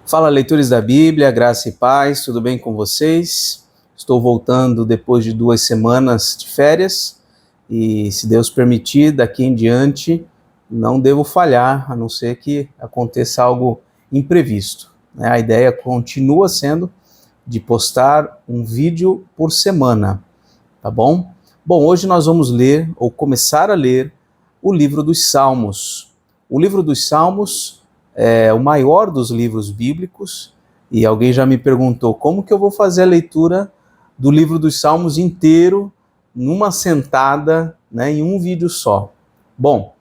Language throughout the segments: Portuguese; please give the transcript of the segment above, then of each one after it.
Fala, leitores da Bíblia, graça e paz, tudo bem com vocês? Estou voltando depois de 2 semanas de férias e, se Deus permitir, daqui em diante não devo falhar, a não ser que aconteça algo imprevisto, né? A ideia continua sendo de postar um vídeo por semana, tá bom? Bom, hoje nós vamos ler, ou começar a ler, o livro dos Salmos. O livro dos Salmos é o maior dos livros bíblicos, e alguém já me perguntou como que eu vou fazer a leitura do livro dos Salmos inteiro numa sentada, né, em um vídeo só. Bom,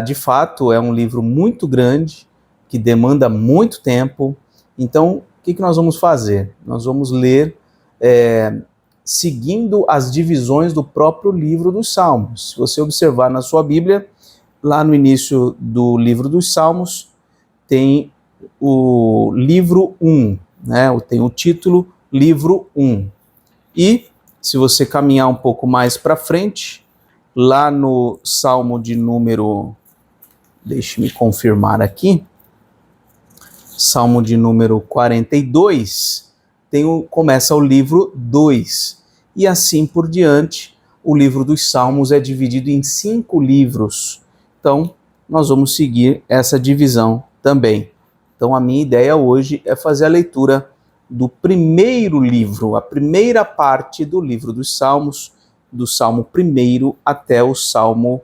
de fato é um livro muito grande, que demanda muito tempo, então o que nós vamos fazer? Nós vamos ler seguindo as divisões do próprio livro dos Salmos. Se você observar na sua Bíblia, lá no início do livro dos Salmos, tem o livro 1, né? Tem o título livro 1. E, se você caminhar um pouco mais para frente, lá no Salmo de número, deixe-me confirmar aqui, Salmo de número 42, começa o livro 2. E assim por diante, o livro dos Salmos é dividido em 5 livros. Então, nós vamos seguir essa divisão também. Então, a minha ideia hoje é fazer a leitura do primeiro livro, a primeira parte do livro dos Salmos, do Salmo 1 até o Salmo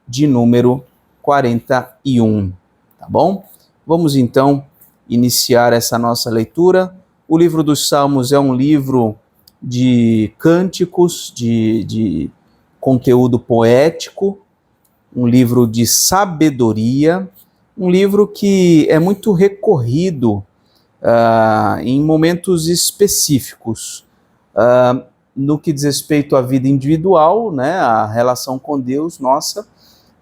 de número 41, tá bom? Vamos então iniciar essa nossa leitura. O livro dos Salmos é um livro de cânticos, de conteúdo poético, um livro de sabedoria, um livro que é muito recorrido em momentos específicos, no que diz respeito à vida individual, né, a relação com Deus nossa.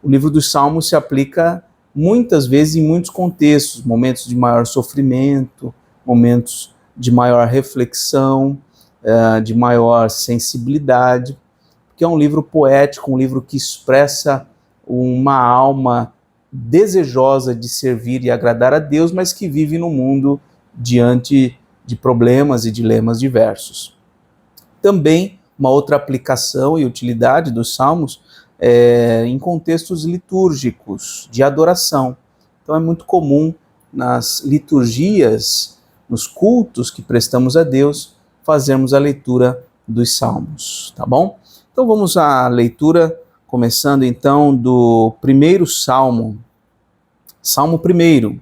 O livro dos Salmos se aplica muitas vezes em muitos contextos, momentos de maior sofrimento, momentos de maior reflexão, de maior sensibilidade, porque é um livro poético, um livro que expressa uma alma desejosa de servir e agradar a Deus, mas que vive no mundo diante de problemas e dilemas diversos. Também uma outra aplicação e utilidade dos Salmos em contextos litúrgicos, de adoração. Então é muito comum nas liturgias, nos cultos que prestamos a Deus, fazermos a leitura dos Salmos, tá bom? Então vamos à leitura, começando então do primeiro Salmo, Salmo 1.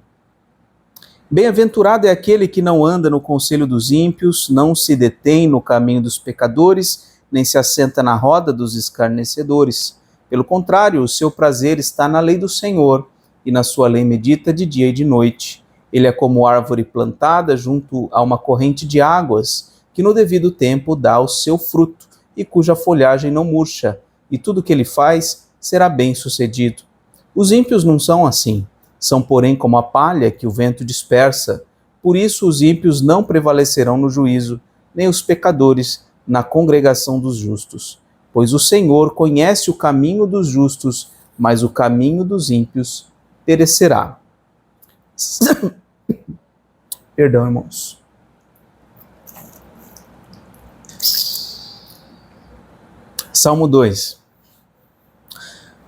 Bem-aventurado é aquele que não anda no conselho dos ímpios, não se detém no caminho dos pecadores, nem se assenta na roda dos escarnecedores. Pelo contrário, o seu prazer está na lei do Senhor, e na sua lei medita de dia e de noite. Ele é como árvore plantada junto a uma corrente de águas, que no devido tempo dá o seu fruto, e cuja folhagem não murcha, e tudo que ele faz será bem-sucedido. Os ímpios não são assim, são porém como a palha que o vento dispersa. Por isso os ímpios não prevalecerão no juízo, nem os pecadores na congregação dos justos. Pois o Senhor conhece o caminho dos justos, mas o caminho dos ímpios perecerá. Perdão, irmãos. Salmo 2.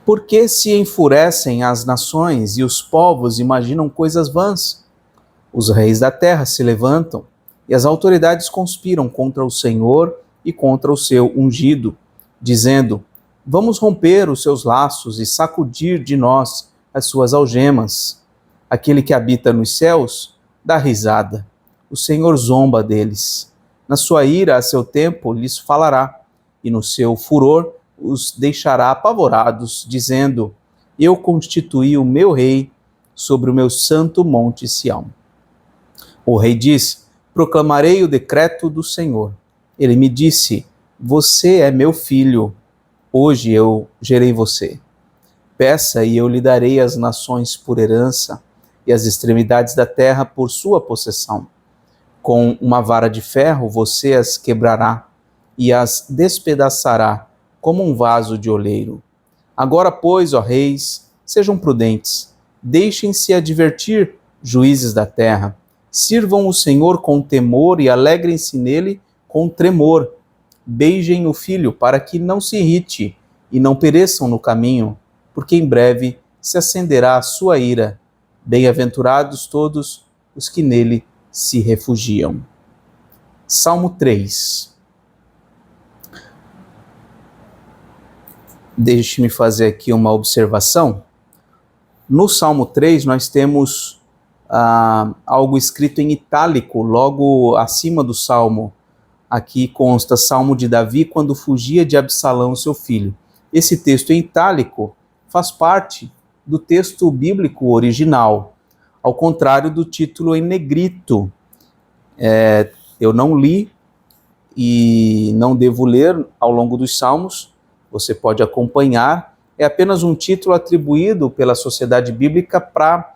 Por que se enfurecem as nações e os povos imaginam coisas vãs? Os reis da terra se levantam e as autoridades conspiram contra o Senhor e contra o seu ungido, dizendo: vamos romper os seus laços e sacudir de nós as suas algemas. Aquele que habita nos céus dá risada. O Senhor zomba deles. Na sua ira, a seu tempo, lhes falará, e no seu furor os deixará apavorados, dizendo: eu constituí o meu rei sobre o meu santo monte Sião. O rei diz: proclamarei o decreto do Senhor. Ele me disse: você é meu filho, hoje eu gerei você. Peça e eu lhe darei as nações por herança e as extremidades da terra por sua possessão. Com uma vara de ferro você as quebrará e as despedaçará como um vaso de oleiro. Agora, pois, ó reis, sejam prudentes, deixem-se advertir, juízes da terra. Sirvam o Senhor com temor e alegrem-se nele com tremor. Beijem o filho para que não se irrite e não pereçam no caminho, porque em breve se acenderá a sua ira. Bem-aventurados todos os que nele se refugiam. Salmo 3. Deixe-me fazer aqui uma observação. No Salmo 3 nós temos algo escrito em itálico, logo acima do Salmo. Aqui consta Salmo de Davi quando fugia de Absalão, seu filho. Esse texto em itálico faz parte do texto bíblico original, ao contrário do título em negrito. Eu não li e não devo ler ao longo dos Salmos, você pode acompanhar. É apenas um título atribuído pela Sociedade Bíblica para,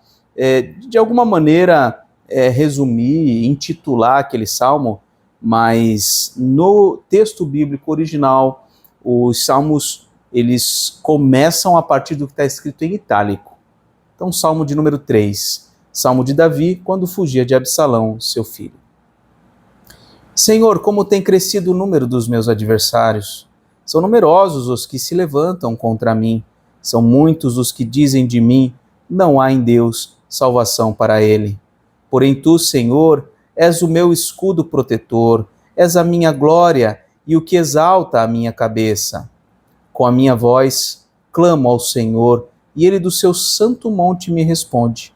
de alguma maneira, resumir, intitular aquele salmo, mas no texto bíblico original, os salmos eles começam a partir do que está escrito em itálico. Então, Salmo de número 3, Salmo de Davi, quando fugia de Absalão, seu filho. Senhor, como tem crescido o número dos meus adversários. São numerosos os que se levantam contra mim. São muitos os que dizem de mim, não há em Deus salvação para ele. Porém tu, Senhor, és o meu escudo protetor, és a minha glória e o que exalta a minha cabeça. Com a minha voz, clamo ao Senhor, e ele do seu santo monte me responde.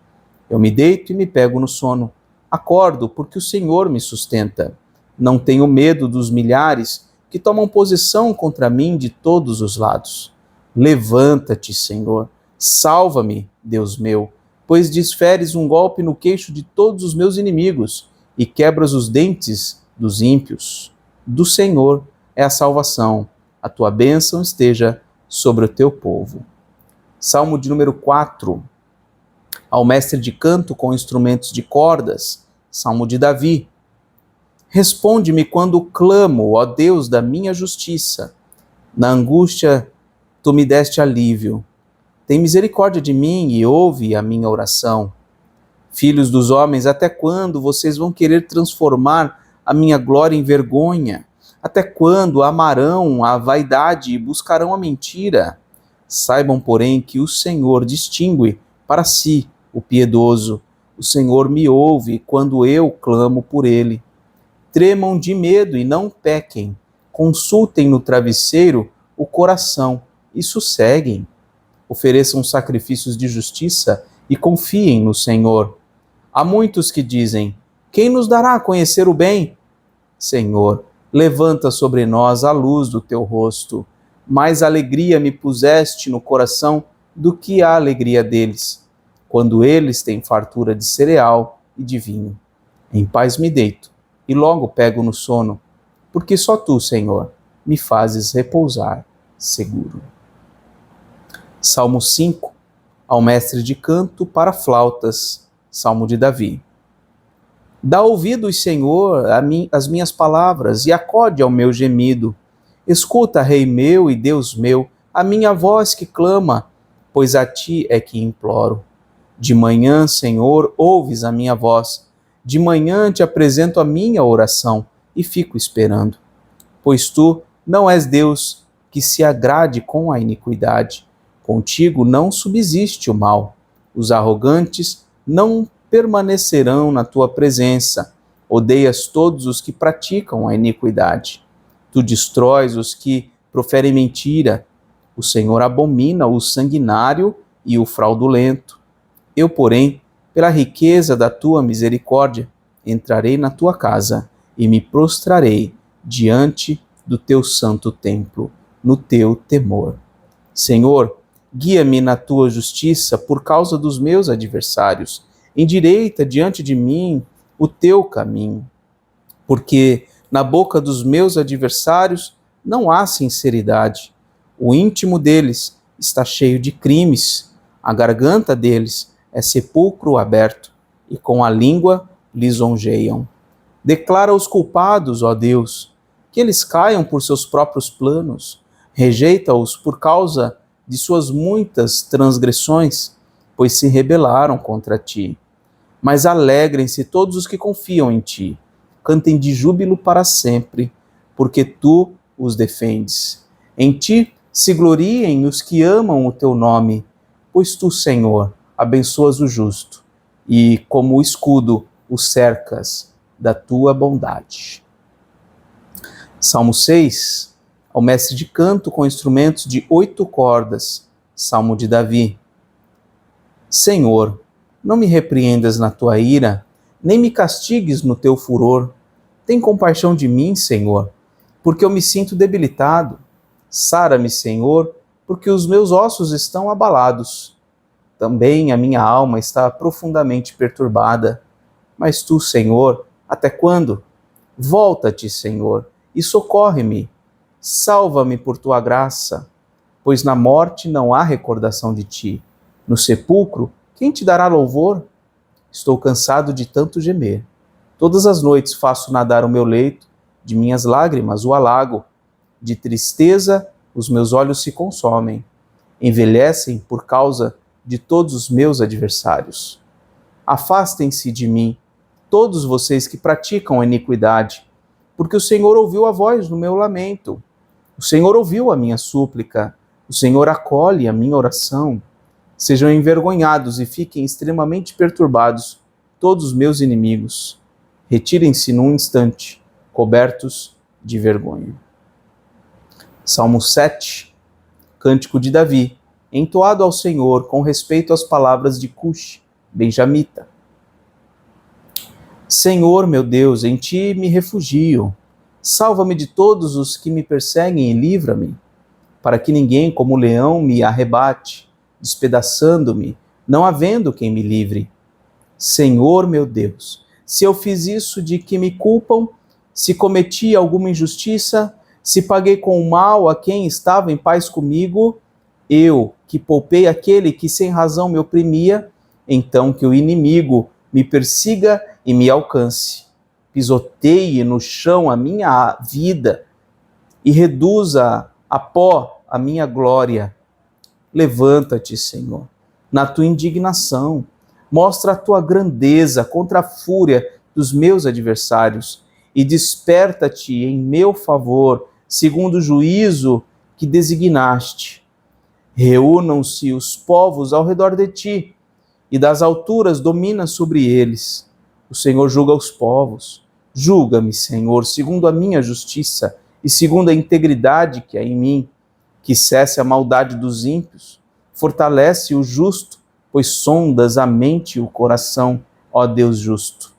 Eu me deito e me pego no sono. Acordo, porque o Senhor me sustenta. Não tenho medo dos milhares que tomam posição contra mim de todos os lados. Levanta-te, Senhor, salva-me, Deus meu, pois desferes um golpe no queixo de todos os meus inimigos e quebras os dentes dos ímpios. Do Senhor é a salvação, a tua bênção esteja sobre o teu povo. Salmo de número 4. Ao mestre de canto com instrumentos de cordas, Salmo de Davi. Responde-me quando clamo, ó Deus da minha justiça. Na angústia, tu me deste alívio. Tem misericórdia de mim e ouve a minha oração. Filhos dos homens, até quando vocês vão querer transformar a minha glória em vergonha? Até quando amarão a vaidade e buscarão a mentira? Saibam, porém, que o Senhor distingue para si o piedoso. O Senhor me ouve quando eu clamo por ele. Tremam de medo e não pequem. Consultem no travesseiro o coração e sosseguem. Ofereçam sacrifícios de justiça e confiem no Senhor. Há muitos que dizem, quem nos dará a conhecer o bem? Senhor, levanta sobre nós a luz do teu rosto. Mais alegria me puseste no coração do que a alegria deles, quando eles têm fartura de cereal e de vinho. Em paz me deito e logo pego no sono, porque só tu, Senhor, me fazes repousar seguro. Salmo 5, ao mestre de canto para flautas, Salmo de Davi. Dá ouvidos, Senhor, às minhas palavras e acode ao meu gemido. Escuta, Rei meu e Deus meu, a minha voz que clama, pois a ti é que imploro. De manhã, Senhor, ouves a minha voz. De manhã te apresento a minha oração e fico esperando. Pois tu não és Deus que se agrade com a iniquidade. Contigo não subsiste o mal. Os arrogantes não permanecerão na tua presença. Odeias todos os que praticam a iniquidade. Tu destróis os que proferem mentira. O Senhor abomina o sanguinário e o fraudulento. Eu, porém, pela riqueza da tua misericórdia, entrarei na tua casa e me prostrarei diante do teu santo templo, no teu temor. Senhor, guia-me na tua justiça por causa dos meus adversários. Endireita diante de mim o teu caminho. Porque na boca dos meus adversários não há sinceridade. O íntimo deles está cheio de crimes. A garganta deles é sepulcro aberto, e com a língua lisonjeiam. Declara os culpados, ó Deus, que eles caiam por seus próprios planos. Rejeita-os por causa de suas muitas transgressões, pois se rebelaram contra ti. Mas alegrem-se todos os que confiam em ti. Cantem de júbilo para sempre, porque tu os defendes. Em ti se gloriem os que amam o teu nome, pois tu, Senhor, abençoas o justo e, como escudo, o cercas da tua bondade. Salmo 6, ao mestre de canto com instrumentos de 8 cordas, Salmo de Davi. Senhor, não me repreendas na tua ira, nem me castigues no teu furor. Tem compaixão de mim, Senhor, porque eu me sinto debilitado. Sara-me, Senhor, porque os meus ossos estão abalados. Também a minha alma está profundamente perturbada. Mas tu, Senhor, até quando? Volta-te, Senhor, e socorre-me. Salva-me por tua graça, pois na morte não há recordação de ti. No sepulcro, quem te dará louvor? Estou cansado de tanto gemer. Todas as noites faço nadar o meu leito, de minhas lágrimas o alago. De tristeza os meus olhos se consomem. Envelhecem por causa de todos os meus adversários. Afastem-se de mim, todos vocês que praticam a iniquidade, porque o Senhor ouviu a voz do meu lamento. O Senhor ouviu a minha súplica. O Senhor acolhe a minha oração. Sejam envergonhados e fiquem extremamente perturbados todos os meus inimigos. Retirem-se num instante, cobertos de vergonha. Salmo 7, Cântico de Davi, entoado ao Senhor com respeito às palavras de Cush, benjamita. Senhor, meu Deus, em ti me refugio. Salva-me de todos os que me perseguem e livra-me, para que ninguém como leão me arrebate, despedaçando-me, não havendo quem me livre. Senhor, meu Deus, se eu fiz isso de que me culpam, se cometi alguma injustiça, se paguei com o mal a quem estava em paz comigo, eu, que poupei aquele que sem razão me oprimia, então que o inimigo me persiga e me alcance. Pisoteie no chão a minha vida e reduza a pó a minha glória. Levanta-te, Senhor, na tua indignação. Mostra a tua grandeza contra a fúria dos meus adversários e desperta-te em meu favor, segundo o juízo que designaste. Reúnam-se os povos ao redor de ti e das alturas domina sobre eles. O Senhor julga os povos. Julga-me, Senhor, segundo a minha justiça e segundo a integridade que há em mim. Que cesse a maldade dos ímpios, fortalece o justo, pois sondas a mente e o coração, ó Deus justo.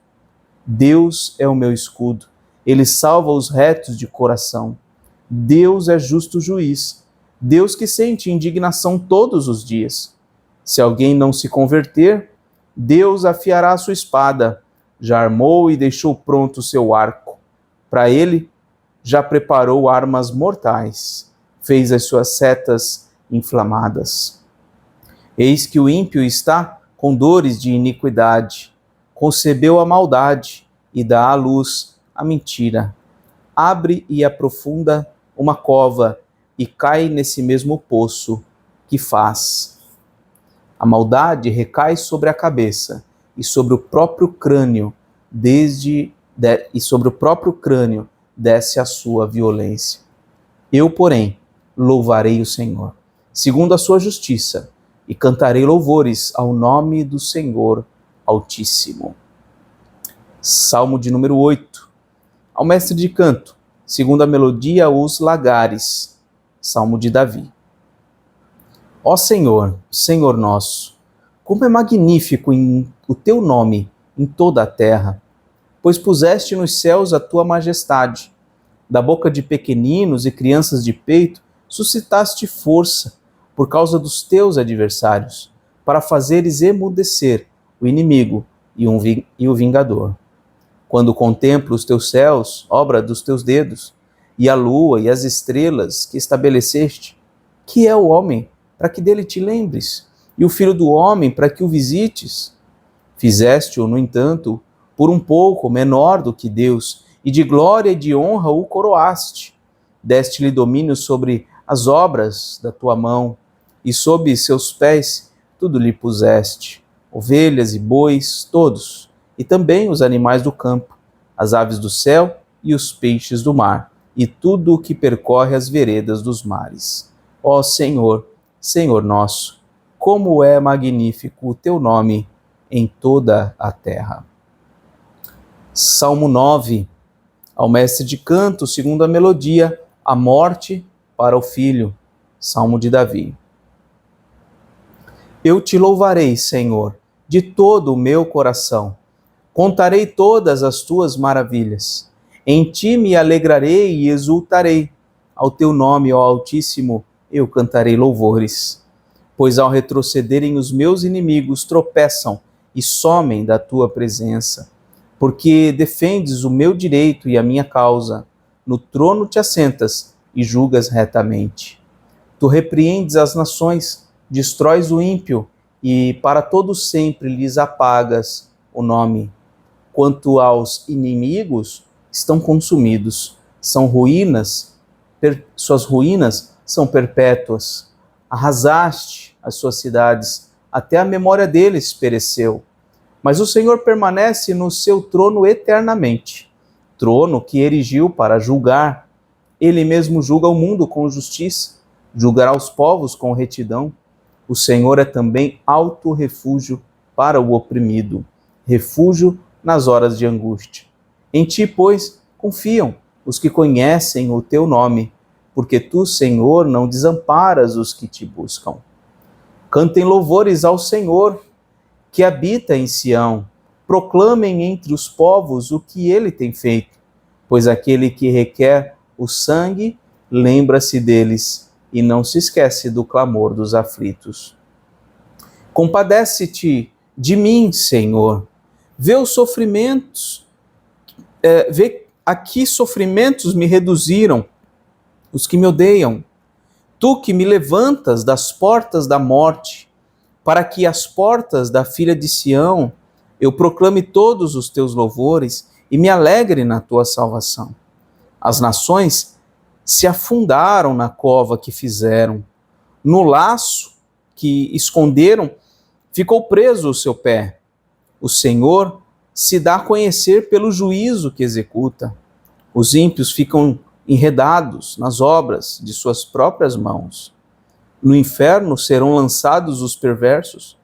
Deus é o meu escudo, ele salva os retos de coração. Deus é justo juiz, Deus que sente indignação todos os dias. Se alguém não se converter, Deus afiará a sua espada, já armou e deixou pronto o seu arco. Para ele, já preparou armas mortais. Fez as suas setas inflamadas. Eis que o ímpio está com dores de iniquidade, concebeu a maldade e dá à luz a mentira. Abre e aprofunda uma cova e cai nesse mesmo poço que faz. A maldade recai sobre a cabeça e sobre o próprio crânio, desce a sua violência. Eu, porém, louvarei o Senhor, segundo a sua justiça, e cantarei louvores ao nome do Senhor Altíssimo. Salmo de número 8. Ao mestre de canto, segundo a melodia, os lagares. Salmo de Davi. Ó Senhor, Senhor nosso, como é magnífico o teu nome em toda a terra, pois puseste nos céus a tua majestade. Da boca de pequeninos e crianças de peito, suscitaste força por causa dos teus adversários, para fazeres emudecer o inimigo e o vingador. Quando contemplo os teus céus, obra dos teus dedos, e a lua e as estrelas que estabeleceste, que é o homem, para que dele te lembres, e o filho do homem, para que o visites? Fizeste-o, no entanto, por um pouco menor do que Deus, e de glória e de honra o coroaste. Deste-lhe domínio sobre as obras da tua mão, e sob seus pés tudo lhe puseste. ovelhas e bois, todos, e também os animais do campo, as aves do céu e os peixes do mar, e tudo o que percorre as veredas dos mares. Ó Senhor, Senhor nosso, como é magnífico o teu nome em toda a terra. Salmo 9. Ao mestre de canto, segundo a melodia, a morte para o filho. Salmo de Davi. Eu te louvarei, Senhor, de todo o meu coração. Contarei todas as tuas maravilhas. Em ti me alegrarei e exultarei. Ao teu nome, ó Altíssimo, eu cantarei louvores. Pois ao retrocederem os meus inimigos, tropeçam e somem da tua presença. Porque defendes o meu direito e a minha causa. No trono te assentas e julgas retamente. Tu repreendes as nações, destróis o ímpio e para todo sempre lhes apagas o nome. Quanto aos inimigos, estão consumidos, são ruínas, suas ruínas são perpétuas. Arrasaste as suas cidades, até a memória deles pereceu. Mas o Senhor permanece no seu trono eternamente, trono que erigiu para julgar. Ele mesmo julga o mundo com justiça, julgará os povos com retidão. O Senhor é também alto refúgio para o oprimido, refúgio nas horas de angústia. Em ti, pois, confiam os que conhecem o teu nome, porque tu, Senhor, não desamparas os que te buscam. Cantem louvores ao Senhor, que habita em Sião. Proclamem entre os povos o que ele tem feito, pois aquele que requer o sangue lembra-se deles e não se esquece do clamor dos aflitos. Compadece-te de mim, Senhor. Vê os sofrimentos, vê a que sofrimentos me reduziram os que me odeiam. Tu que me levantas das portas da morte, para que as portas da filha de Sião eu proclame todos os teus louvores e me alegre na tua salvação. As nações se afundaram na cova que fizeram, no laço que esconderam ficou preso o seu pé. O Senhor se dá a conhecer pelo juízo que executa. Os ímpios ficam enredados nas obras de suas próprias mãos. No inferno serão lançados os perversos,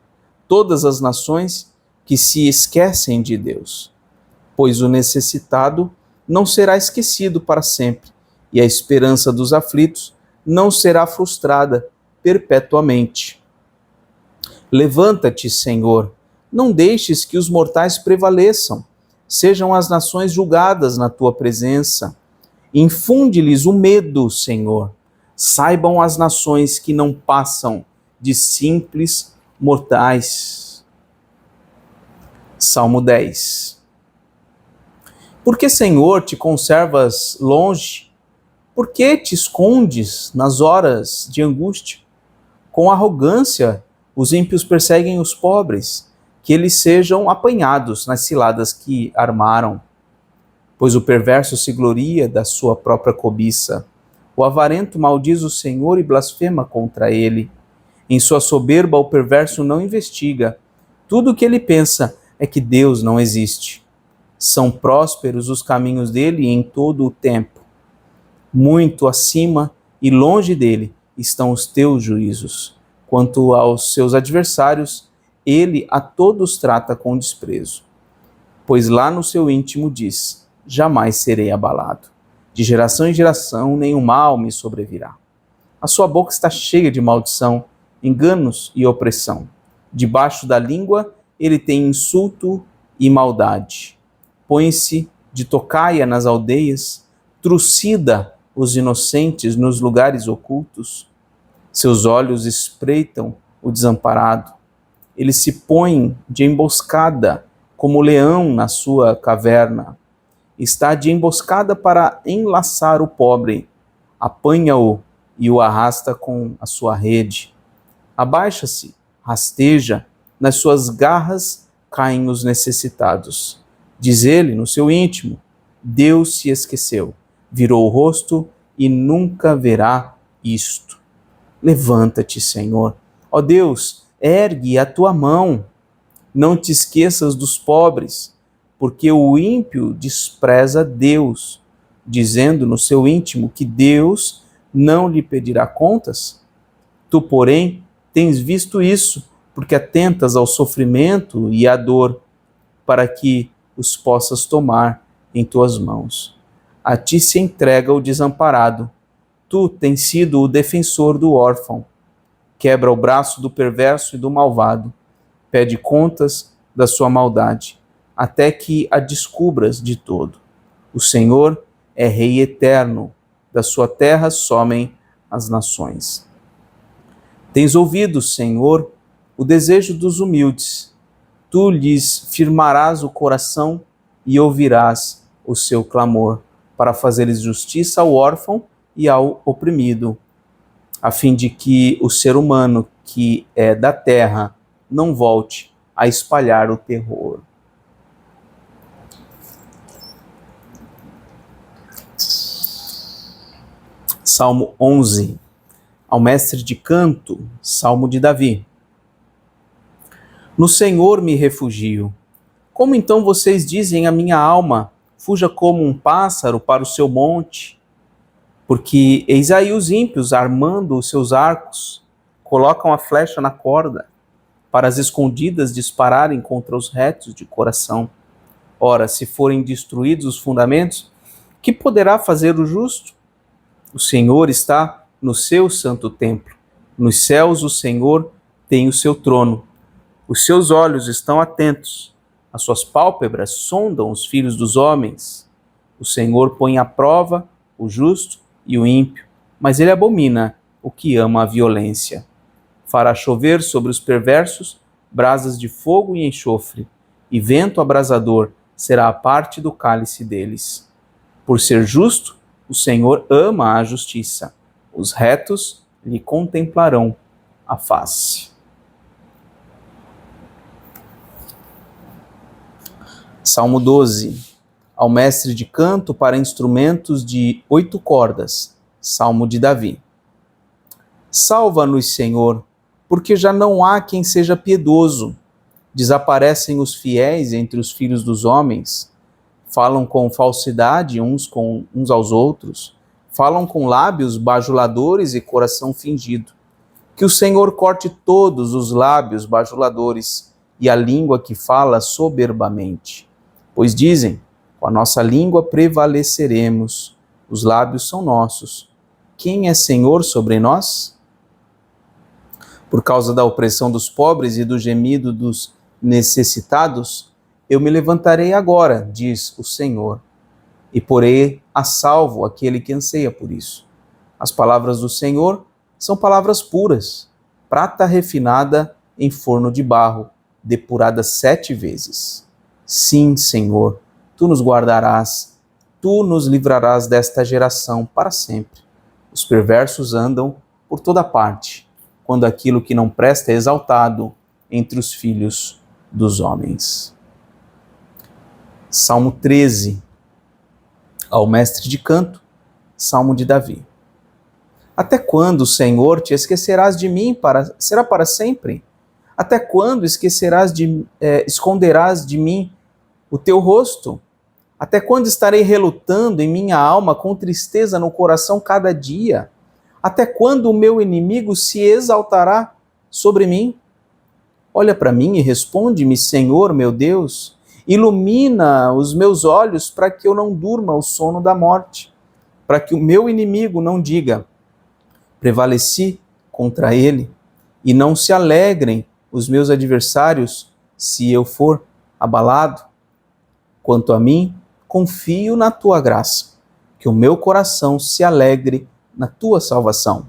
todas as nações que se esquecem de Deus. Pois o necessitado não será esquecido para sempre, e a esperança dos aflitos não será frustrada perpetuamente. Levanta-te, Senhor, não deixes que os mortais prevaleçam, sejam as nações julgadas na tua presença. Infunde-lhes o medo, Senhor. Saibam as nações que não passam de simples mortais. Salmo 10. Por que, Senhor, te conservas longe? Por que te escondes nas horas de angústia? Com arrogância, os ímpios perseguem os pobres, que eles sejam apanhados nas ciladas que armaram. Pois o perverso se gloria da sua própria cobiça. O avarento maldiz o Senhor e blasfema contra ele. Em sua soberba, o perverso não investiga. Tudo o que ele pensa é que Deus não existe. São prósperos os caminhos dele em todo o tempo. Muito acima e longe dele estão os teus juízos. Quanto aos seus adversários, ele a todos trata com desprezo. Pois lá no seu íntimo diz: jamais serei abalado. De geração em geração nenhum mal me sobrevirá. A sua boca está cheia de maldição, enganos e opressão. Debaixo da língua ele tem insulto e maldade. Põe-se de tocaia nas aldeias, trucida os inocentes nos lugares ocultos. Seus olhos espreitam o desamparado. Ele se põe de emboscada como o leão na sua caverna. Está de emboscada para enlaçar o pobre. Apanha-o e o arrasta com a sua rede. Abaixa-se, rasteja, nas suas garras caem os necessitados. Diz ele no seu íntimo: Deus se esqueceu, virou o rosto e nunca verá isto. Levanta-te, Senhor. Ó Deus, ergue a tua mão. Não te esqueças dos pobres, porque o ímpio despreza Deus, dizendo no seu íntimo que Deus não lhe pedirá contas. Tu, porém, tens visto isso, porque atentas ao sofrimento e à dor, para que os possas tomar em tuas mãos. A ti se entrega o desamparado. Tu tens sido o defensor do órfão. Quebra o braço do perverso e do malvado. Pede contas da sua maldade, até que a descubras de todo. O Senhor é Rei eterno, da sua terra somem as nações. Tens ouvido, Senhor, o desejo dos humildes. Tu lhes firmarás o coração e ouvirás o seu clamor, para fazeres justiça ao órfão e ao oprimido, a fim de que o ser humano que é da terra não volte a espalhar o terror. Salmo 11. Ao mestre de canto, Salmo de Davi. No Senhor me refugio. Como então vocês dizem à minha alma, fuja como um pássaro para o seu monte? Porque eis aí os ímpios armando os seus arcos, colocam a flecha na corda, para as escondidas dispararem contra os retos de coração. Ora, se forem destruídos os fundamentos, que poderá fazer o justo? O Senhor está no seu santo templo. Nos céus o Senhor tem o seu trono. Os seus olhos estão atentos. As suas pálpebras sondam os filhos dos homens. O Senhor põe à prova o justo e o ímpio, mas ele abomina o que ama a violência. Fará chover sobre os perversos brasas de fogo e enxofre, e vento abrasador será a parte do cálice deles. Por ser justo, o Senhor ama a justiça. Os retos lhe contemplarão a face. Salmo 12. Ao mestre de canto para instrumentos de 8 cordas. Salmo de Davi. Salva-nos, Senhor, porque já não há quem seja piedoso. Desaparecem os fiéis entre os filhos dos homens. Falam com falsidade uns aos outros. Falam com lábios bajuladores e coração fingido. Que o Senhor corte todos os lábios bajuladores e a língua que fala soberbamente. Pois dizem, com a nossa língua prevaleceremos, os lábios são nossos. Quem é Senhor sobre nós? Por causa da opressão dos pobres e do gemido dos necessitados, eu me levantarei agora, diz o Senhor, e porei a salvo aquele que anseia por isso. As palavras do Senhor são palavras puras, prata refinada em forno de barro, depurada 7 vezes. Sim, Senhor, tu nos guardarás, tu nos livrarás desta geração para sempre. Os perversos andam por toda parte, quando aquilo que não presta é exaltado entre os filhos dos homens. Salmo 13. Ao mestre de canto, Salmo de Davi. Até quando, Senhor, te esquecerás de mim? Será para sempre? Até quando esconderás de mim o teu rosto? Até quando estarei relutando em minha alma, com tristeza no coração cada dia? Até quando o meu inimigo se exaltará sobre mim? Olha para mim e responde-me, Senhor, meu Deus. Ilumina os meus olhos para que eu não durma o sono da morte, para que o meu inimigo não diga, prevaleci contra ele, e não se alegrem os meus adversários se eu for abalado. Quanto a mim, confio na tua graça, que o meu coração se alegre na tua salvação.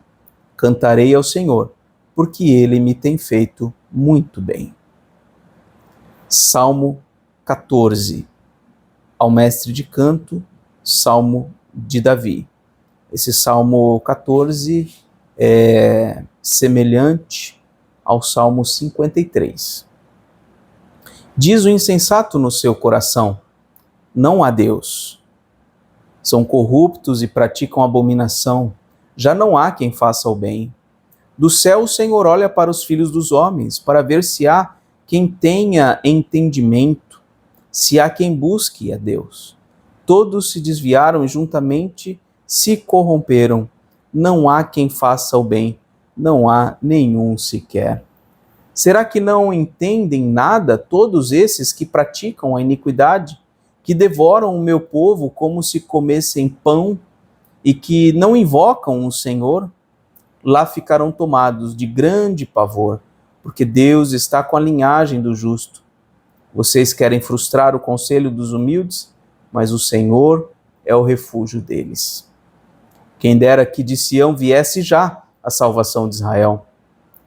Cantarei ao Senhor, porque ele me tem feito muito bem. Salmo 14. Ao mestre de canto, Salmo de Davi. Esse Salmo 14 é semelhante ao Salmo 53. Diz o insensato no seu coração, não há Deus. São corruptos e praticam abominação, já não há quem faça o bem. Do céu o Senhor olha para os filhos dos homens, para ver se há quem tenha entendimento, se há quem busque a Deus. Todos se desviaram e juntamente se corromperam. Não há quem faça o bem, não há nenhum sequer. Será que não entendem nada todos esses que praticam a iniquidade, que devoram o meu povo como se comessem pão e que não invocam o Senhor? Lá ficarão tomados de grande pavor, porque Deus está com a linhagem do justo. Vocês querem frustrar o conselho dos humildes, mas o Senhor é o refúgio deles. Quem dera que de Sião viesse já a salvação de Israel.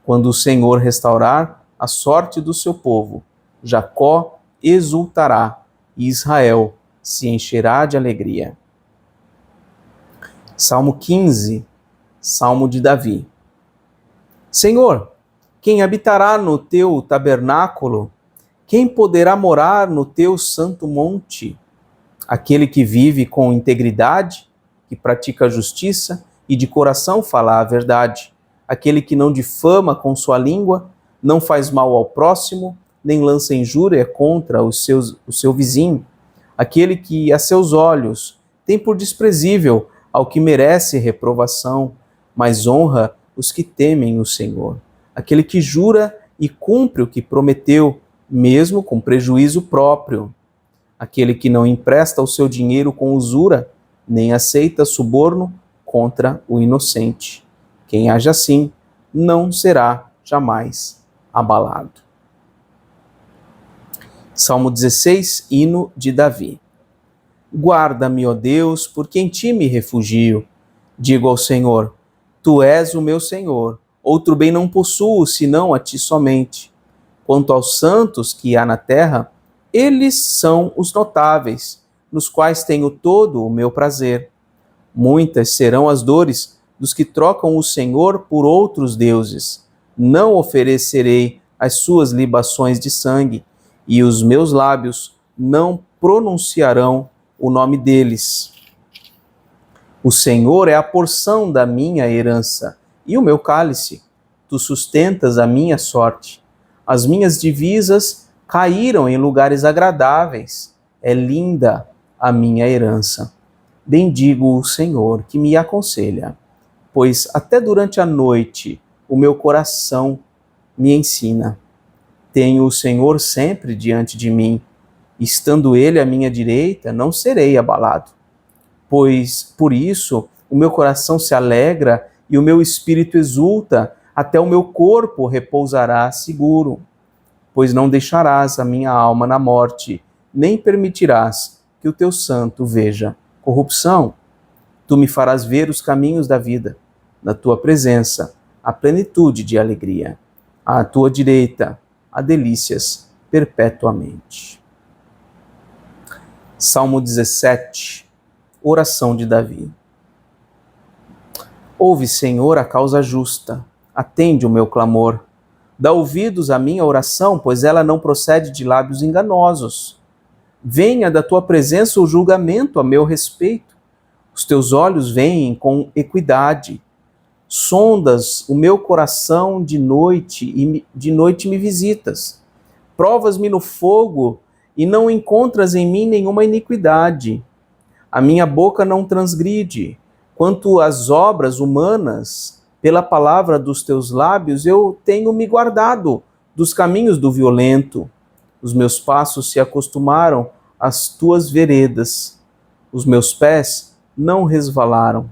Quando o Senhor restaurar a sorte do seu povo, Jacó exultará e Israel se encherá de alegria. Salmo 15, Salmo de Davi. Senhor, quem habitará no teu tabernáculo? Quem poderá morar no teu santo monte? Aquele que vive com integridade, que pratica a justiça e de coração fala a verdade. Aquele que não difama com sua língua, não faz mal ao próximo, nem lança injúria contra o seu vizinho. Aquele que a seus olhos tem por desprezível ao que merece reprovação, mas honra os que temem o Senhor. Aquele que jura e cumpre o que prometeu, mesmo com prejuízo próprio. Aquele que não empresta o seu dinheiro com usura, nem aceita suborno contra o inocente. Quem age assim não será jamais abalado. Salmo 16, hino de Davi. Guarda-me, ó Deus, porque em ti me refugio. Digo ao Senhor, tu és o meu Senhor, outro bem não possuo, senão a ti somente. Quanto aos santos que há na terra, eles são os notáveis, nos quais tenho todo o meu prazer. Muitas serão as dores dos que trocam o Senhor por outros deuses. Não oferecerei as suas libações de sangue, e os meus lábios não pronunciarão o nome deles. O Senhor é a porção da minha herança e o meu cálice. Tu sustentas a minha sorte. As minhas divisas caíram em lugares agradáveis. É linda a minha herança. Bendigo o Senhor que me aconselha, pois até durante a noite o meu coração me ensina. Tenho o Senhor sempre diante de mim. Estando ele à minha direita, não serei abalado. Pois, por isso, o meu coração se alegra e o meu espírito exulta, até o meu corpo repousará seguro. Pois não deixarás a minha alma na morte, nem permitirás que o teu santo veja corrupção. Tu me farás ver os caminhos da vida. Na tua presença, a plenitude de alegria. À tua direita, há delícias perpetuamente. Salmo 17, oração de Davi. Ouve, Senhor, a causa justa, atende o meu clamor. Dá ouvidos à minha oração, pois ela não procede de lábios enganosos. Venha da tua presença o julgamento a meu respeito. Os teus olhos veem com equidade. Sondas o meu coração de noite e de noite me visitas. Provas-me no fogo e não encontras em mim nenhuma iniquidade. A minha boca não transgride. Quanto às obras humanas, pela palavra dos teus lábios, eu tenho me guardado dos caminhos do violento. Os meus passos se acostumaram às tuas veredas. Os meus pés não resvalaram.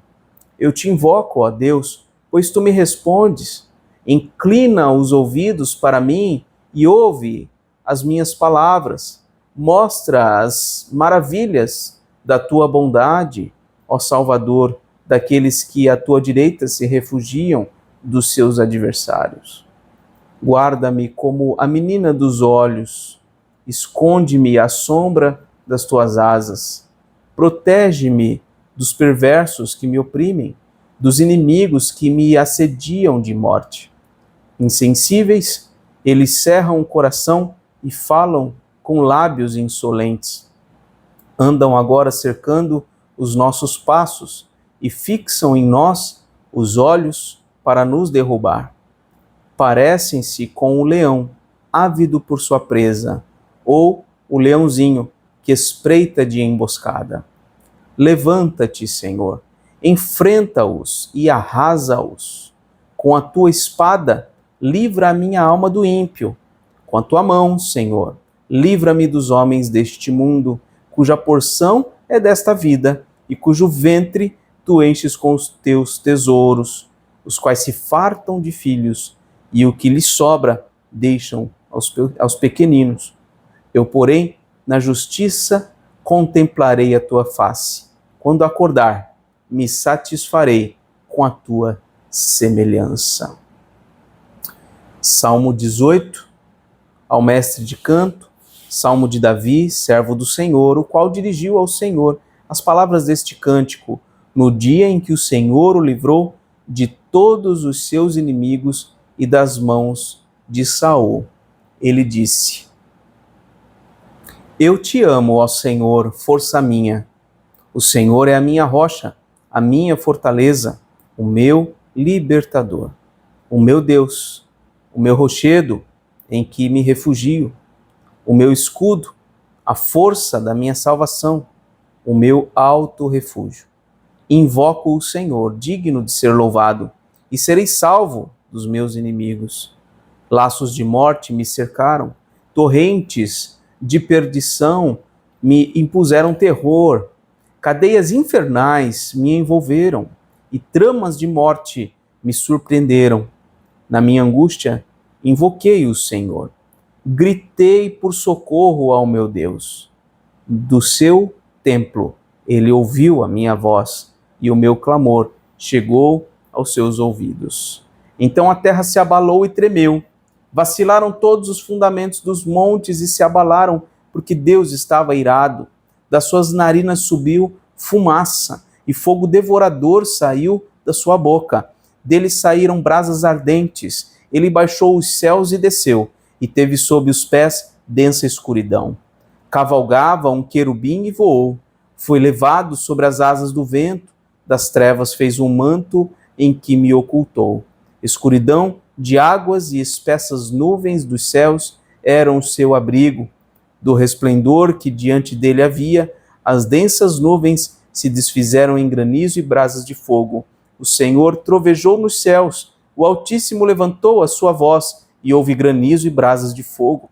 Eu te invoco, ó Deus, pois tu me respondes. Inclina os ouvidos para mim e ouve as minhas palavras. Mostra as maravilhas da tua bondade, ó Salvador, daqueles que à tua direita se refugiam dos seus adversários. Guarda-me como a menina dos olhos, esconde-me à sombra das tuas asas. Protege-me dos perversos que me oprimem, dos inimigos que me assediam de morte. Insensíveis, eles cerram o coração e falam com lábios insolentes. Andam agora cercando os nossos passos e fixam em nós os olhos para nos derrubar. Parecem-se com o leão, ávido por sua presa, ou o leãozinho que espreita de emboscada. Levanta-te, Senhor, enfrenta-os e arrasa-os. Com a tua espada, livra a minha alma do ímpio. Com a tua mão, Senhor, livra-me dos homens deste mundo, cuja porção é desta vida e cujo ventre tu enches com os teus tesouros, os quais se fartam de filhos, e o que lhes sobra deixam aos pequeninos. Eu, porém, na justiça contemplarei a tua face. Quando acordar, me satisfarei com a tua semelhança. Salmo 18, ao mestre de canto, salmo de Davi, servo do Senhor, o qual dirigiu ao Senhor as palavras deste cântico, no dia em que o Senhor o livrou de todos os seus inimigos e das mãos de Saul. Ele disse: Eu te amo, ó Senhor, força minha. O Senhor é a minha rocha, a minha fortaleza, o meu libertador, o meu Deus, o meu rochedo em que me refugio, o meu escudo, a força da minha salvação, o meu alto refúgio. Invoco o Senhor, digno de ser louvado, e serei salvo dos meus inimigos. Laços de morte me cercaram, torrentes de perdição me impuseram terror, cadeias infernais me envolveram e tramas de morte me surpreenderam. Na minha angústia, invoquei o Senhor. Gritei por socorro ao meu Deus. Do seu templo, ele ouviu a minha voz e o meu clamor chegou aos seus ouvidos. Então a terra se abalou e tremeu. Vacilaram todos os fundamentos dos montes e se abalaram, porque Deus estava irado. Das suas narinas subiu fumaça, e fogo devorador saiu da sua boca. Dele saíram brasas ardentes. Ele baixou os céus e desceu, e teve sob os pés densa escuridão. Cavalgava um querubim e voou. Foi levado sobre as asas do vento. Das trevas fez um manto em que me ocultou. Escuridão de águas e espessas nuvens dos céus eram o seu abrigo. Do resplendor que diante dele havia, as densas nuvens se desfizeram em granizo e brasas de fogo. O Senhor trovejou nos céus, o Altíssimo levantou a sua voz e houve granizo e brasas de fogo.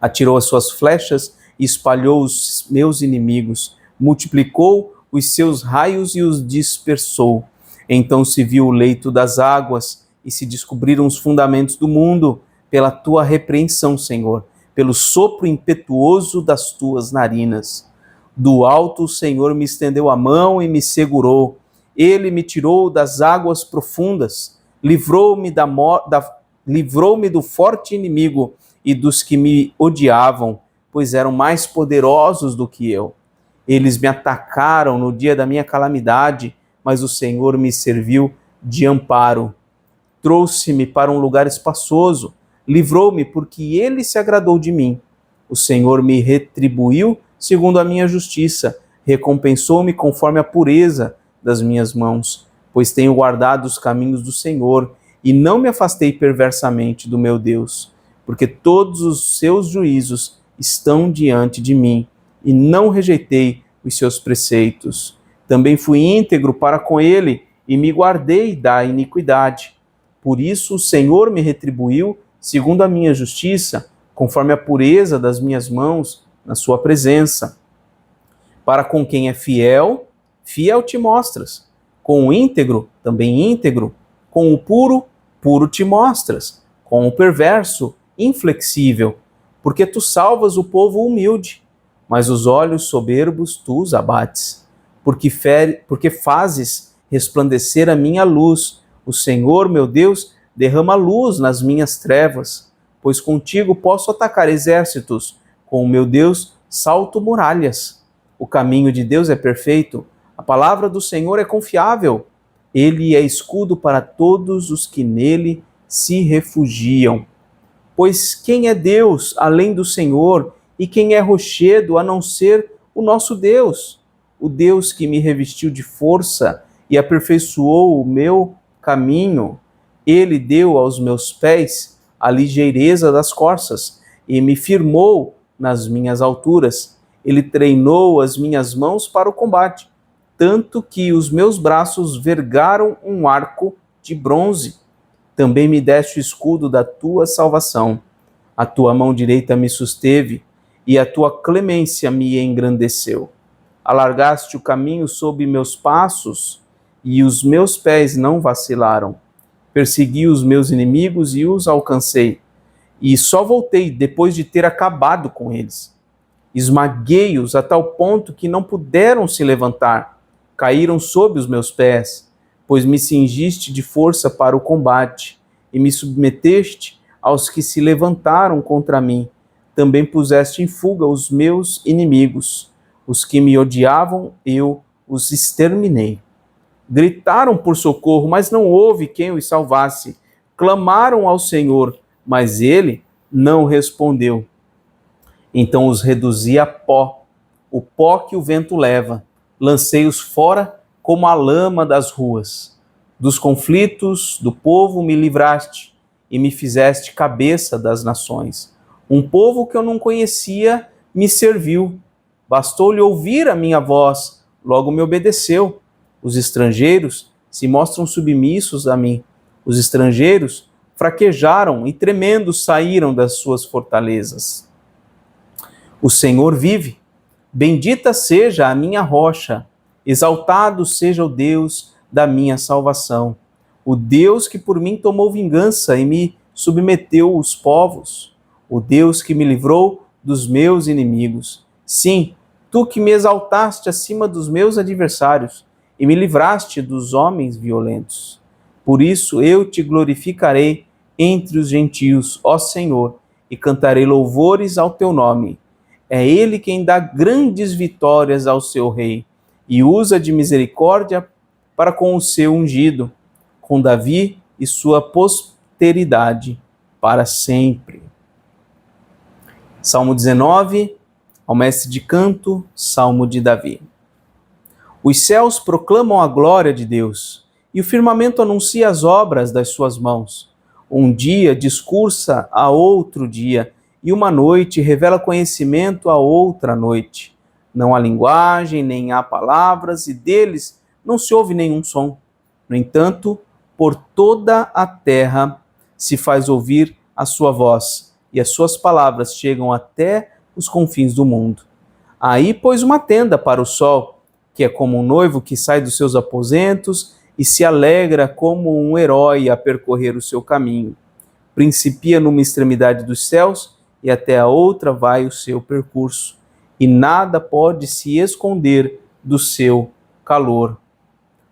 Atirou as suas flechas e espalhou os meus inimigos, multiplicou os seus raios e os dispersou. Então se viu o leito das águas e se descobriram os fundamentos do mundo, pela tua repreensão, Senhor, pelo sopro impetuoso das tuas narinas. Do alto o Senhor me estendeu a mão e me segurou. Ele me tirou das águas profundas, livrou-me livrou-me do forte inimigo e dos que me odiavam, pois eram mais poderosos do que eu. Eles me atacaram no dia da minha calamidade, mas o Senhor me serviu de amparo. Trouxe-me para um lugar espaçoso, livrou-me porque ele se agradou de mim. O Senhor me retribuiu segundo a minha justiça, recompensou-me conforme a pureza das minhas mãos, pois tenho guardado os caminhos do Senhor e não me afastei perversamente do meu Deus, porque todos os seus juízos estão diante de mim e não rejeitei os seus preceitos. Também fui íntegro para com ele e me guardei da iniquidade. Por isso o Senhor me retribuiu segundo a minha justiça, conforme a pureza das minhas mãos na sua presença. Para com quem é fiel, fiel te mostras. Com o íntegro, também íntegro. Com o puro, puro te mostras. Com o perverso, inflexível. Porque tu salvas o povo humilde, mas os olhos soberbos tu os abates. Porque fazes resplandecer a minha luz. O Senhor, meu Deus, derrama luz nas minhas trevas, pois contigo posso atacar exércitos, com o meu Deus salto muralhas. O caminho de Deus é perfeito, a palavra do Senhor é confiável. Ele é escudo para todos os que nele se refugiam. Pois quem é Deus além do Senhor, e quem é rochedo a não ser o nosso Deus? O Deus que me revestiu de força e aperfeiçoou o meu caminho. Ele deu aos meus pés a ligeireza das corças e me firmou nas minhas alturas. Ele treinou as minhas mãos para o combate, tanto que os meus braços vergaram um arco de bronze. Também me deste o escudo da tua salvação. A tua mão direita me susteve, e a tua clemência me engrandeceu. Alargaste o caminho sob meus passos, e os meus pés não vacilaram. Persegui os meus inimigos e os alcancei, e só voltei depois de ter acabado com eles. Esmaguei-os a tal ponto que não puderam se levantar. Caíram sob os meus pés, pois me cingiste de força para o combate, e me submeteste aos que se levantaram contra mim. Também puseste em fuga os meus inimigos. Os que me odiavam, eu os exterminei. Gritaram por socorro, mas não houve quem os salvasse. Clamaram ao Senhor, mas ele não respondeu. Então os reduzi a pó, o pó que o vento leva. Lancei-os fora como a lama das ruas. Dos conflitos do povo me livraste e me fizeste cabeça das nações. Um povo que eu não conhecia me serviu. Bastou-lhe ouvir a minha voz, logo me obedeceu. Os estrangeiros se mostram submissos a mim. Os estrangeiros fraquejaram e tremendo saíram das suas fortalezas. O Senhor vive. Bendita seja a minha rocha. Exaltado seja o Deus da minha salvação. O Deus que por mim tomou vingança e me submeteu os povos. O Deus que me livrou dos meus inimigos. Sim, tu que me exaltaste acima dos meus adversários e me livraste dos homens violentos. Por isso eu te glorificarei entre os gentios, ó Senhor, e cantarei louvores ao teu nome. É ele quem dá grandes vitórias ao seu rei e usa de misericórdia para com o seu ungido, com Davi e sua posteridade para sempre. Salmo 19, ao mestre de canto, Salmo de Davi. Os céus proclamam a glória de Deus, e o firmamento anuncia as obras das suas mãos. Um dia discursa a outro dia, e uma noite revela conhecimento a outra noite. Não há linguagem, nem há palavras, e deles não se ouve nenhum som. No entanto, por toda a terra se faz ouvir a sua voz, e as suas palavras chegam até os confins do mundo. Aí pôs uma tenda para o sol, que é como um noivo que sai dos seus aposentos e se alegra como um herói a percorrer o seu caminho. Principia numa extremidade dos céus e até a outra vai o seu percurso, e nada pode se esconder do seu calor.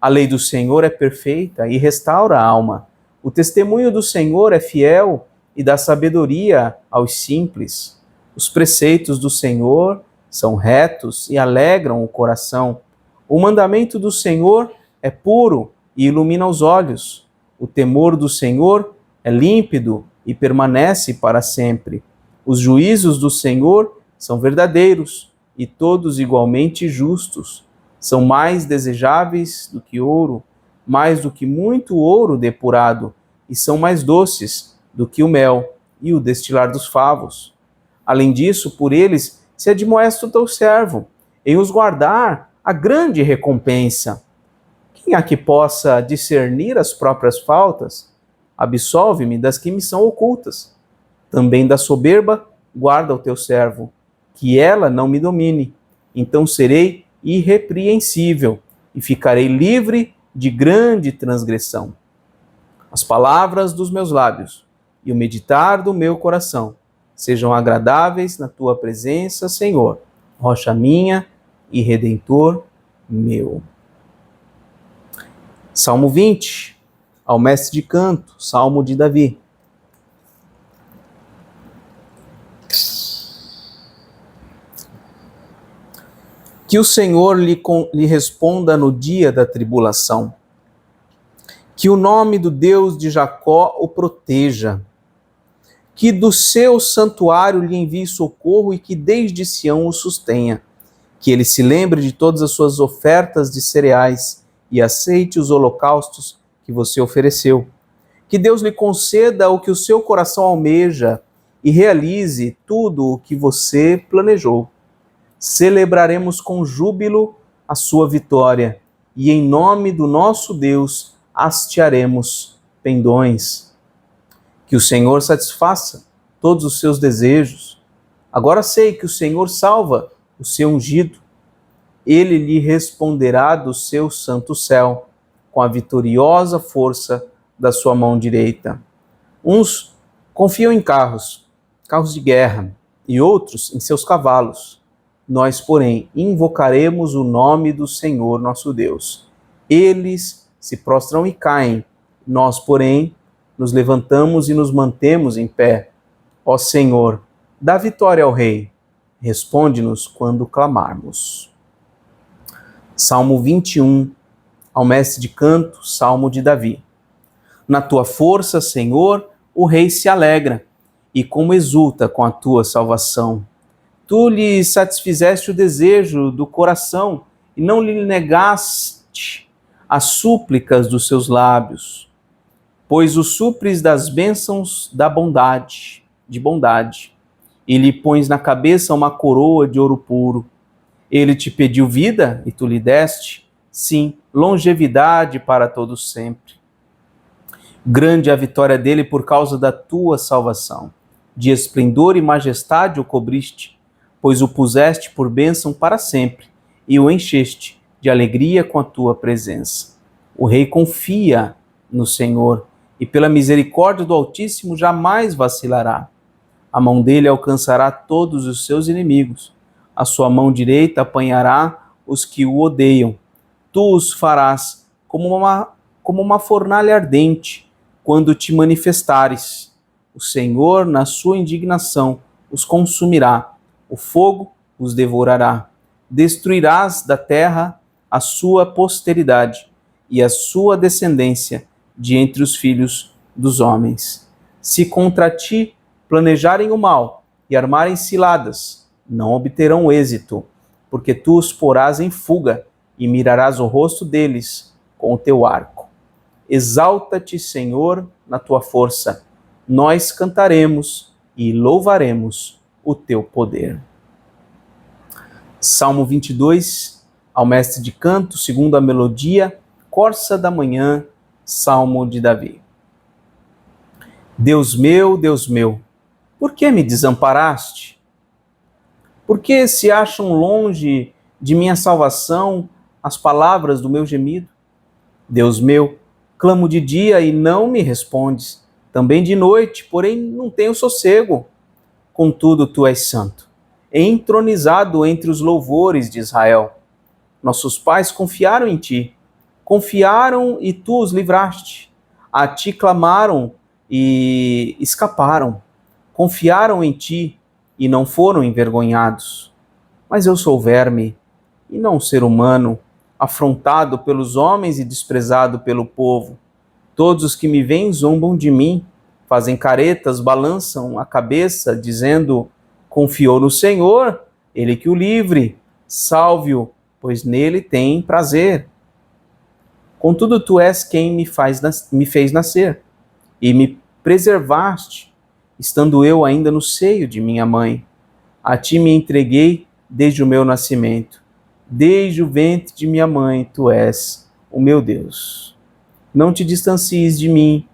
A lei do Senhor é perfeita e restaura a alma. O testemunho do Senhor é fiel e dá sabedoria aos simples. Os preceitos do Senhor são retos e alegram o coração. O mandamento do Senhor é puro e ilumina os olhos. O temor do Senhor é límpido e permanece para sempre. Os juízos do Senhor são verdadeiros e todos igualmente justos. São mais desejáveis do que ouro, mais do que muito ouro depurado, e são mais doces do que o mel e o destilar dos favos. Além disso, por eles se admoesta o teu servo, em os guardar a grande recompensa. Quem há que possa discernir as próprias faltas? Absolve-me das que me são ocultas. Também da soberba guarda o teu servo, que ela não me domine. Então serei irrepreensível e ficarei livre de grande transgressão. As palavras dos meus lábios e o meditar do meu coração sejam agradáveis na tua presença, Senhor, rocha minha e redentor meu. Salmo 20, ao mestre de canto, Salmo de Davi. Que o Senhor lhe responda no dia da tribulação. Que o nome do Deus de Jacó o proteja. Que do seu santuário lhe envie socorro e que desde Sião o sustenha. Que ele se lembre de todas as suas ofertas de cereais e aceite os holocaustos que você ofereceu. Que Deus lhe conceda o que o seu coração almeja e realize tudo o que você planejou. Celebraremos com júbilo a sua vitória e em nome do nosso Deus hastearemos pendões. Que o Senhor satisfaça todos os seus desejos. Agora sei que o Senhor salva o seu ungido. Ele lhe responderá do seu santo céu, com a vitoriosa força da sua mão direita. Uns confiam em carros de guerra, e outros em seus cavalos. Nós, porém, invocaremos o nome do Senhor nosso Deus. Eles se prostram e caem. Nós, porém, nos levantamos e nos mantemos em pé. Ó Senhor, dá vitória ao Rei. Responde-nos quando clamarmos. Salmo 21, ao mestre de canto, Salmo de Davi. Na tua força, Senhor, o Rei se alegra, e como exulta com a tua salvação. Tu lhe satisfizeste o desejo do coração, e não lhe negaste as súplicas dos seus lábios, pois o supres das bênçãos de bondade, e lhe pões na cabeça uma coroa de ouro puro. Ele te pediu vida, e tu lhe deste, sim, longevidade para todos sempre. Grande é a vitória dele por causa da tua salvação. De esplendor e majestade o cobriste, pois o puseste por bênção para sempre, e o encheste de alegria com a tua presença. O rei confia no Senhor, e pela misericórdia do Altíssimo jamais vacilará. A mão dele alcançará todos os seus inimigos, a sua mão direita apanhará os que o odeiam. Tu os farás como uma fornalha ardente, quando te manifestares. O Senhor, na sua indignação, os consumirá, o fogo os devorará. Destruirás da terra a sua posteridade e a sua descendência de entre os filhos dos homens. Se contra ti planejarem o mal e armarem ciladas, não obterão êxito, porque tu os porás em fuga e mirarás o rosto deles com o teu arco. Exalta-te, Senhor, na tua força. Nós cantaremos e louvaremos o teu poder. Salmo 22, ao mestre de canto, segundo a melodia, Corça da Manhã, Salmo de Davi. Deus meu, por que me desamparaste? Por que se acham longe de minha salvação as palavras do meu gemido? Deus meu, clamo de dia e não me respondes, também de noite, porém não tenho sossego. Contudo, tu és santo, entronizado entre os louvores de Israel. Nossos pais confiaram em ti, confiaram e tu os livraste. A ti clamaram e escaparam, confiaram em ti e não foram envergonhados. Mas eu sou verme e não ser humano, afrontado pelos homens e desprezado pelo povo. Todos os que me veem zombam de mim, fazem caretas, balançam a cabeça, dizendo: confiou no Senhor, ele que o livre, salve-o, pois nele tem prazer. Contudo, tu és quem me fez nascer, e me preservaste, estando eu ainda no seio de minha mãe. A ti me entreguei desde o meu nascimento. Desde o ventre de minha mãe, tu és o meu Deus. Não te distancies de mim,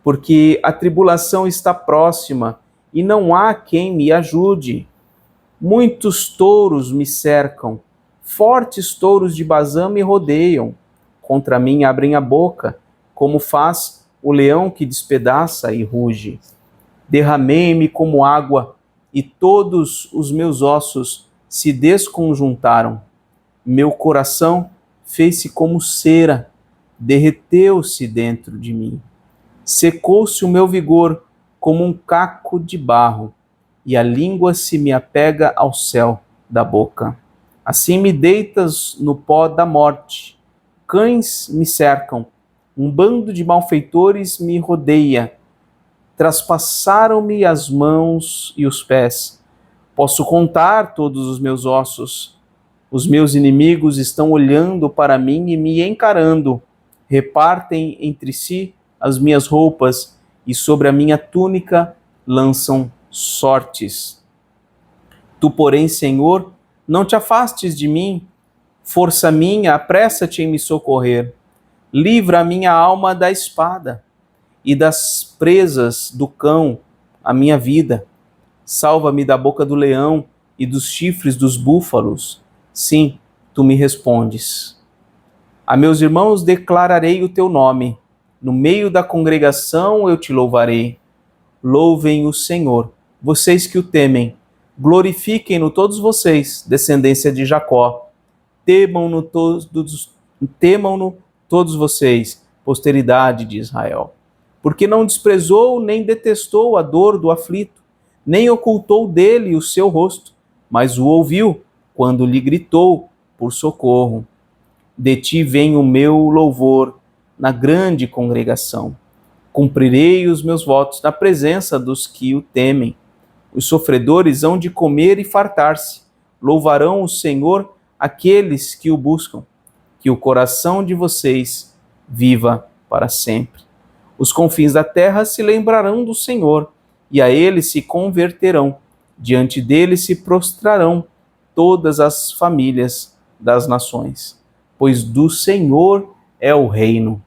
porque a tribulação está próxima e não há quem me ajude. Muitos touros me cercam, fortes touros de Bazã me rodeiam. Contra mim abrem a boca, como faz o leão que despedaça e ruge. Derramei-me como água, e todos os meus ossos se desconjuntaram. Meu coração fez-se como cera, derreteu-se dentro de mim. Secou-se o meu vigor como um caco de barro, e a língua se me apega ao céu da boca. Assim me deitas no pó da morte. Cães me cercam, um bando de malfeitores me rodeia. Traspassaram-me as mãos e os pés. Posso contar todos os meus ossos. Os meus inimigos estão olhando para mim e me encarando. Repartem entre si as minhas roupas, e sobre a minha túnica lançam sortes. Tu, porém, Senhor, não te afastes de mim. Força minha, apressa-te em me socorrer. Livra a minha alma da espada e das presas do cão, a minha vida. Salva-me da boca do leão e dos chifres dos búfalos. Sim, tu me respondes. A meus irmãos declararei o teu nome. No meio da congregação eu te louvarei. Louvem o Senhor, vocês que o temem. Glorifiquem-no todos vocês, descendência de Jacó. Temam-no todos vocês, posteridade de Israel. Porque não desprezou nem detestou a dor do aflito, nem ocultou dele o seu rosto, mas o ouviu quando lhe gritou por socorro. De ti vem o meu louvor na grande congregação. Cumprirei os meus votos na presença dos que o temem. Os sofredores hão de comer e fartar-se. Louvarão o Senhor aqueles que o buscam. Que o coração de vocês viva para sempre. Os confins da terra se lembrarão do Senhor, e a ele se converterão. Diante dele se prostrarão todas as famílias das nações. Pois do Senhor é o reino.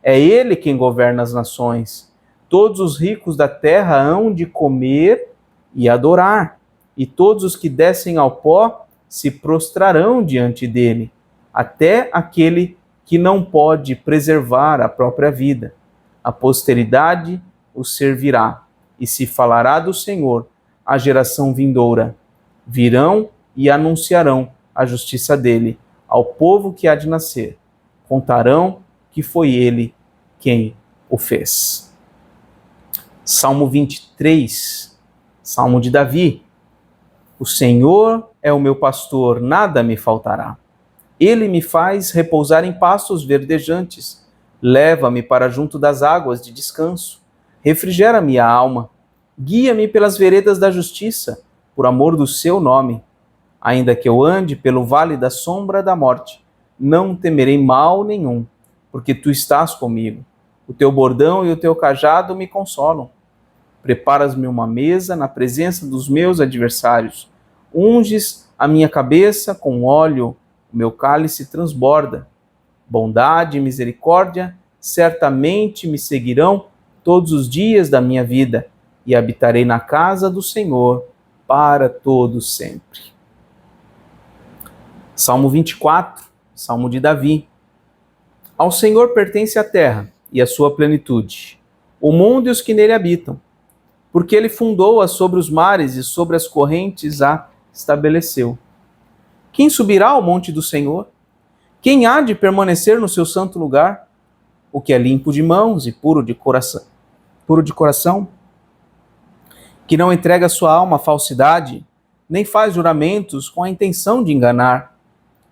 É ele quem governa as nações. Todos os ricos da terra hão de comer e adorar, e todos os que descem ao pó se prostrarão diante dele, até aquele que não pode preservar a própria vida. A posteridade o servirá, e se falará do Senhor à geração vindoura. Virão e anunciarão a justiça dele ao povo que há de nascer. Contarão que foi ele quem o fez. Salmo 23, Salmo de Davi. O Senhor é o meu pastor, nada me faltará. Ele me faz repousar em pastos verdejantes. Leva-me para junto das águas de descanso. Refrigera-me a alma. Guia-me pelas veredas da justiça, por amor do seu nome. Ainda que eu ande pelo vale da sombra da morte, não temerei mal nenhum, porque tu estás comigo. O teu bordão e o teu cajado me consolam. Preparas-me uma mesa na presença dos meus adversários. Unges a minha cabeça com óleo, o meu cálice transborda. Bondade e misericórdia certamente me seguirão todos os dias da minha vida, e habitarei na casa do Senhor para todo sempre. Salmo 24, Salmo de Davi. Ao Senhor pertence a terra e a sua plenitude, o mundo e os que nele habitam, porque ele fundou-a sobre os mares e sobre as correntes a estabeleceu. Quem subirá ao monte do Senhor? Quem há de permanecer no seu santo lugar? O que é limpo de mãos e puro de coração, que não entrega sua alma à falsidade, nem faz juramentos com a intenção de enganar.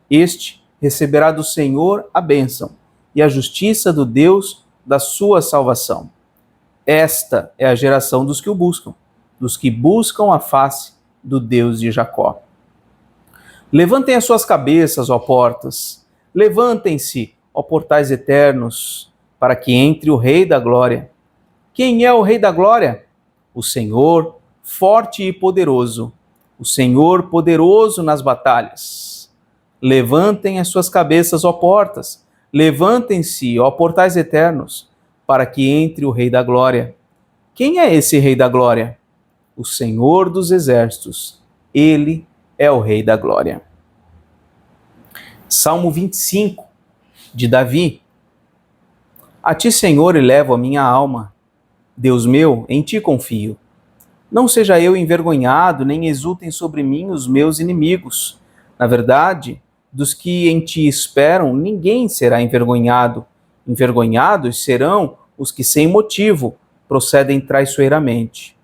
Este receberá do Senhor a bênção e a justiça do Deus da sua salvação. Esta é a geração dos que o buscam, dos que buscam a face do Deus de Jacó. Levantem as suas cabeças, ó portas, levantem-se, ó portais eternos, para que entre o Rei da Glória. Quem é o Rei da Glória? O Senhor, forte e poderoso, o Senhor poderoso nas batalhas. Levantem as suas cabeças, ó portas, levantem-se, ó portais eternos, para que entre o Rei da Glória. Quem é esse Rei da Glória? O Senhor dos Exércitos. Ele é o Rei da Glória. Salmo 25, de Davi. A ti, Senhor, elevo a minha alma. Deus meu, em ti confio. Não seja eu envergonhado, nem exultem sobre mim os meus inimigos. Na verdade, dos que em ti esperam, ninguém será envergonhado. Envergonhados serão os que sem motivo procedem traiçoeiramente.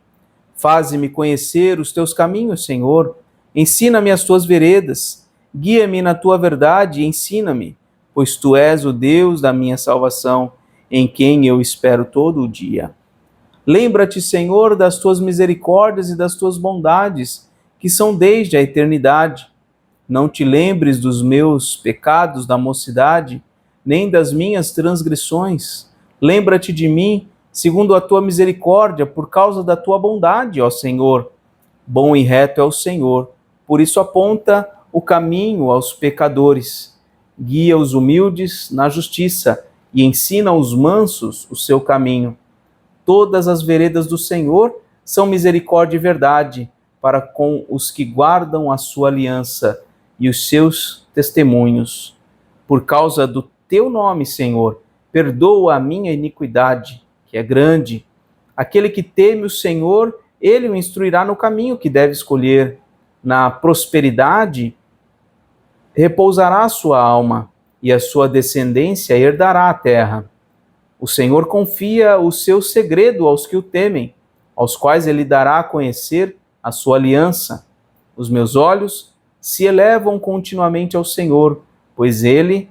Faze-me conhecer os teus caminhos, Senhor. Ensina-me as tuas veredas. Guia-me na tua verdade e ensina-me, pois tu és o Deus da minha salvação, em quem eu espero todo o dia. Lembra-te, Senhor, das tuas misericórdias e das tuas bondades, que são desde a eternidade. Não te lembres dos meus pecados da mocidade, nem das minhas transgressões. Lembra-te de mim, segundo a tua misericórdia, por causa da tua bondade, ó Senhor. Bom e reto é o Senhor, por isso aponta o caminho aos pecadores. Guia os humildes na justiça e ensina aos mansos o seu caminho. Todas as veredas do Senhor são misericórdia e verdade para com os que guardam a sua aliança e os seus testemunhos. Por causa do teu nome, Senhor, perdoa a minha iniquidade, que é grande. Aquele que teme o Senhor, ele o instruirá no caminho que deve escolher. Na prosperidade, repousará a sua alma, e a sua descendência herdará a terra. O Senhor confia o seu segredo aos que o temem, aos quais ele dará a conhecer a sua aliança. Os meus olhos se elevam continuamente ao Senhor, pois ele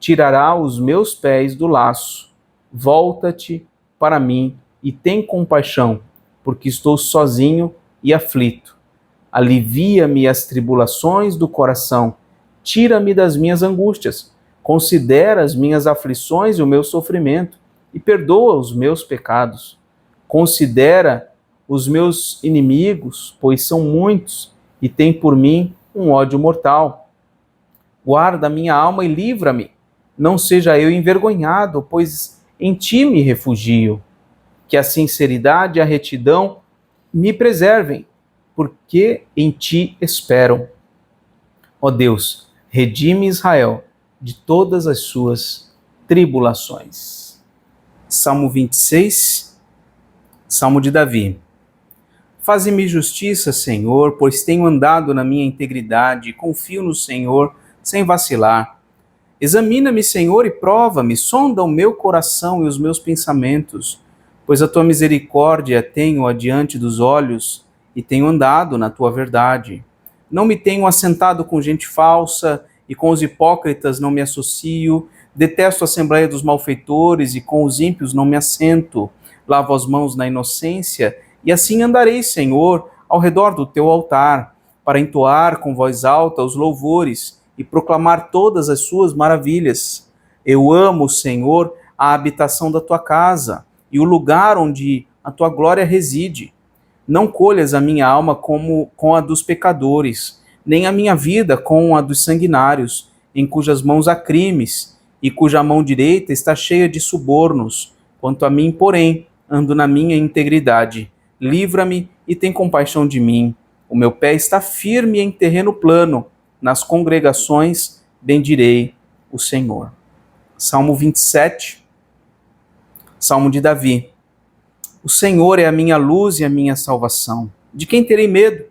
tirará os meus pés do laço. Volta-te para mim e tem compaixão, porque estou sozinho e aflito. Alivia-me as tribulações do coração, tira-me das minhas angústias, considera as minhas aflições e o meu sofrimento, e perdoa os meus pecados. Considera os meus inimigos, pois são muitos, e tem por mim um ódio mortal. Guarda minha alma e livra-me, não seja eu envergonhado, pois em ti me refugio. Que a sinceridade e a retidão me preservem, porque em ti espero. Ó Deus, redime Israel de todas as suas tribulações. Salmo 26, Salmo de Davi. Faze-me justiça, Senhor, pois tenho andado na minha integridade e confio no Senhor sem vacilar. Examina-me, Senhor, e prova-me, sonda o meu coração e os meus pensamentos, pois a tua misericórdia tenho adiante dos olhos e tenho andado na tua verdade. Não me tenho assentado com gente falsa e com os hipócritas não me associo. Detesto a assembleia dos malfeitores e com os ímpios não me assento. Lavo as mãos na inocência e assim andarei, Senhor, ao redor do teu altar, para entoar com voz alta os louvores e proclamar todas as suas maravilhas. Eu amo, Senhor, a habitação da tua casa e o lugar onde a tua glória reside. Não colhas a minha alma como com a dos pecadores, nem a minha vida com a dos sanguinários, em cujas mãos há crimes, e cuja mão direita está cheia de subornos. Quanto a mim, porém, ando na minha integridade. Livra-me e tem compaixão de mim. O meu pé está firme em terreno plano. Nas congregações bendirei o Senhor. Salmo 27, Salmo de Davi. O Senhor é a minha luz e a minha salvação. De quem terei medo?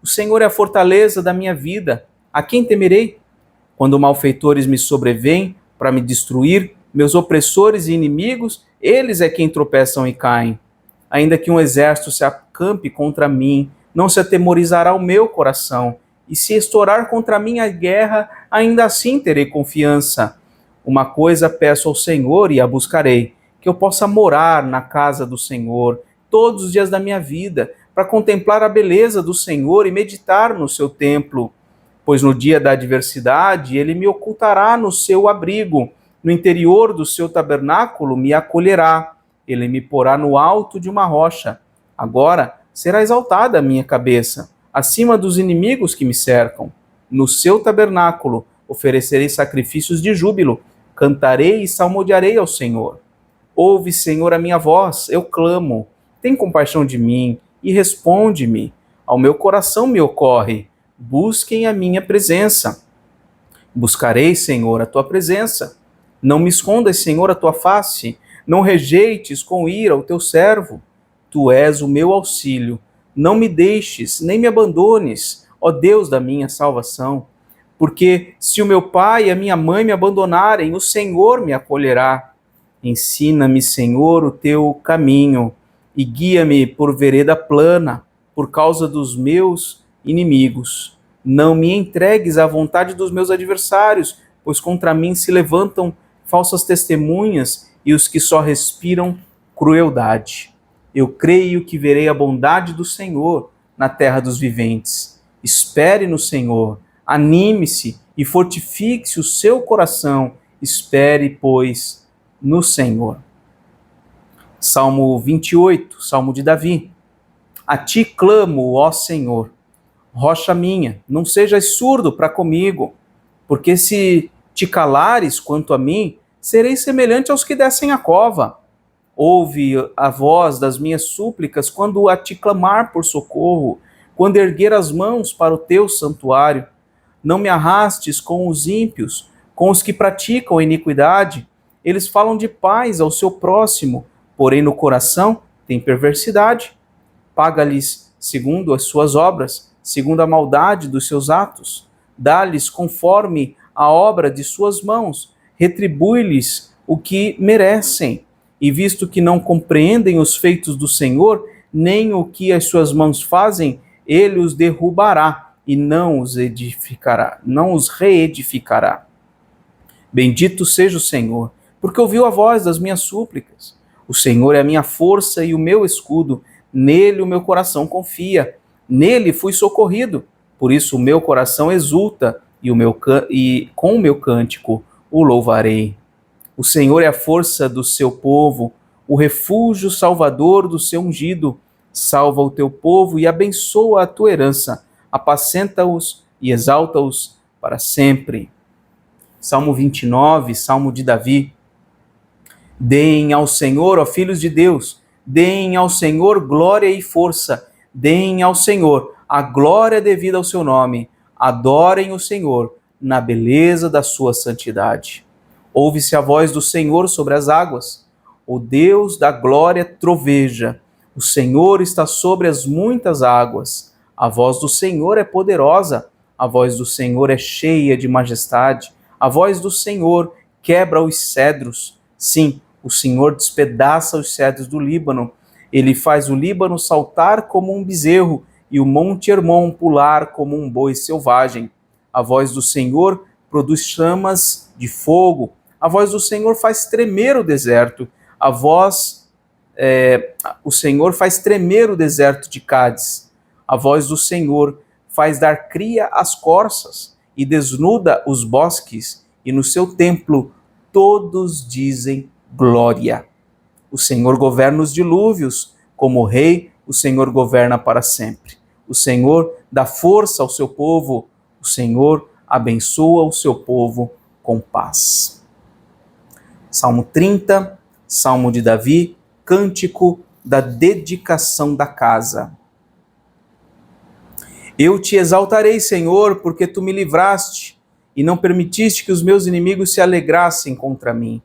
O Senhor é a fortaleza da minha vida. A quem temerei? Quando malfeitores me sobrevêm para me destruir, meus opressores e inimigos, eles é quem tropeçam e caem. Ainda que um exército se acampe contra mim, não se atemorizará o meu coração. E se estourar contra mim a guerra, ainda assim terei confiança. Uma coisa peço ao Senhor e a buscarei, que eu possa morar na casa do Senhor todos os dias da minha vida, para contemplar a beleza do Senhor e meditar no seu templo. Pois no dia da adversidade ele me ocultará no seu abrigo, no interior do seu tabernáculo me acolherá, ele me porá no alto de uma rocha. Agora será exaltada a minha cabeça, acima dos inimigos que me cercam. No seu tabernáculo oferecerei sacrifícios de júbilo, cantarei e salmodiarei ao Senhor. Ouve, Senhor, a minha voz, eu clamo. Tem compaixão de mim e responde-me. Ao meu coração me ocorre. Busquem a minha presença. Buscarei, Senhor, a tua presença. Não me escondas, Senhor, a tua face. Não rejeites com ira o teu servo. Tu és o meu auxílio. Não me deixes, nem me abandones, ó Deus da minha salvação. Porque se o meu pai e a minha mãe me abandonarem, o Senhor me acolherá. Ensina-me, Senhor, o teu caminho e guia-me por vereda plana, por causa dos meus inimigos. Não me entregues à vontade dos meus adversários, pois contra mim se levantam falsas testemunhas e os que só respiram crueldade. Eu creio que verei a bondade do Senhor na terra dos viventes. Espere no Senhor, anime-se e fortifique-se o seu coração. Espere, pois, no Senhor. Salmo 28, Salmo de Davi. A ti clamo, ó Senhor, rocha minha, não sejas surdo para comigo, porque se te calares quanto a mim, serei semelhante aos que descem a cova. Ouve a voz das minhas súplicas quando a te clamar por socorro, quando erguer as mãos para o teu santuário. Não me arrastes com os ímpios, com os que praticam a iniquidade. Eles falam de paz ao seu próximo, porém no coração tem perversidade. Paga-lhes segundo as suas obras, segundo a maldade dos seus atos. Dá-lhes conforme a obra de suas mãos. Retribui-lhes o que merecem. E visto que não compreendem os feitos do Senhor, nem o que as suas mãos fazem, ele os derrubará e não os edificará, não os reedificará. Bendito seja o Senhor, porque ouviu a voz das minhas súplicas. O Senhor é a minha força e o meu escudo, nele o meu coração confia, nele fui socorrido, por isso o meu coração exulta e com o meu cântico o louvarei. O Senhor é a força do seu povo, o refúgio salvador do seu ungido. Salva o teu povo e abençoa a tua herança, apacenta-os e exalta-os para sempre. Salmo 29, Salmo de Davi. Deem ao Senhor, ó filhos de Deus, deem ao Senhor glória e força, deem ao Senhor a glória devida ao seu nome, adorem o Senhor na beleza da sua santidade. Ouve-se a voz do Senhor sobre as águas, o Deus da glória troveja, o Senhor está sobre as muitas águas, a voz do Senhor é poderosa, a voz do Senhor é cheia de majestade, a voz do Senhor quebra os cedros, sim, o Senhor despedaça os cedros do Líbano. Ele faz o Líbano saltar como um bezerro e o Monte Hermon pular como um boi selvagem. A voz do Senhor produz chamas de fogo. A voz do Senhor faz tremer o deserto. O Senhor faz tremer o deserto de Cádiz. A voz do Senhor faz dar cria às corças e desnuda os bosques. E no seu templo todos dizem glória. O Senhor governa os dilúvios, como rei, o Senhor governa para sempre. O Senhor dá força ao seu povo, o Senhor abençoa o seu povo com paz. Salmo 30, Salmo de Davi, cântico da dedicação da casa. Eu te exaltarei, Senhor, porque tu me livraste e não permitiste que os meus inimigos se alegrassem contra mim.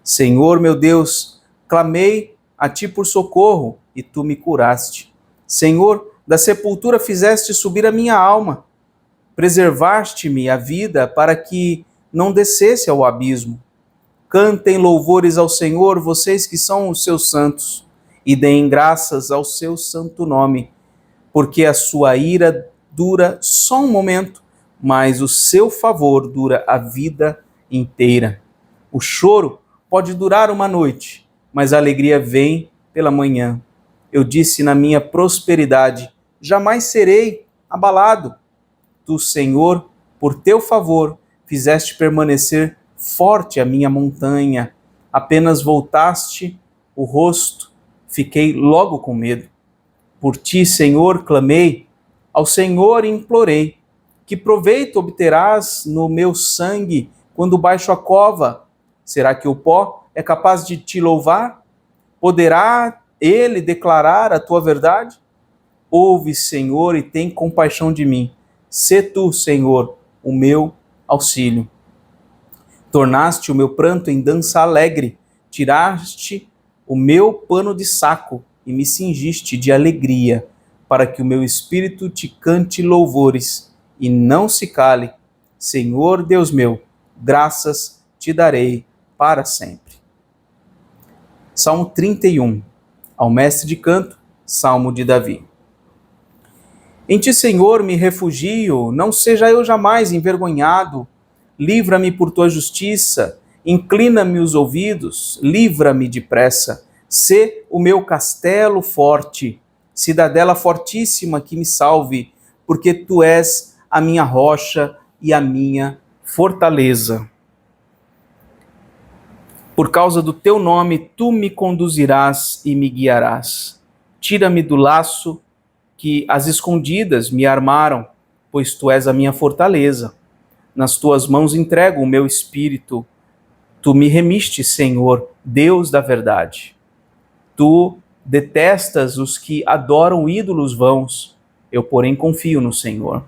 Senhor, meu Deus, clamei a ti por socorro e tu me curaste. Senhor, da sepultura fizeste subir a minha alma. Preservaste-me a vida para que não descesse ao abismo. Cantem louvores ao Senhor, vocês que são os seus santos, e deem graças ao seu santo nome, porque a sua ira dura só um momento, mas o seu favor dura a vida inteira. O choro pode durar uma noite, mas a alegria vem pela manhã. Eu disse na minha prosperidade, jamais serei abalado. Tu, Senhor, por teu favor, fizeste permanecer forte a minha montanha. Apenas voltaste o rosto, fiquei logo com medo. Por ti, Senhor, clamei, ao Senhor implorei. Que proveito obterás no meu sangue quando baixo a cova? Será que o pó é capaz de te louvar? Poderá ele declarar a tua verdade? Ouve, Senhor, e tem compaixão de mim. Sê tu, Senhor, o meu auxílio. Tornaste o meu pranto em dança alegre, tiraste o meu pano de saco e me cingiste de alegria, para que o meu espírito te cante louvores e não se cale. Senhor Deus meu, graças te darei para sempre. Salmo 31, ao mestre de canto, Salmo de Davi. Em ti, Senhor, me refugio, não seja eu jamais envergonhado. Livra-me por tua justiça, inclina-me os ouvidos, livra-me depressa. Sê o meu castelo forte, cidadela fortíssima que me salve, porque tu és a minha rocha e a minha fortaleza. Por causa do teu nome, tu me conduzirás e me guiarás. Tira-me do laço que as escondidas me armaram, pois tu és a minha fortaleza. Nas tuas mãos entrego o meu espírito. Tu me remiste, Senhor, Deus da verdade. Tu detestas os que adoram ídolos vãos. Eu, porém, confio no Senhor.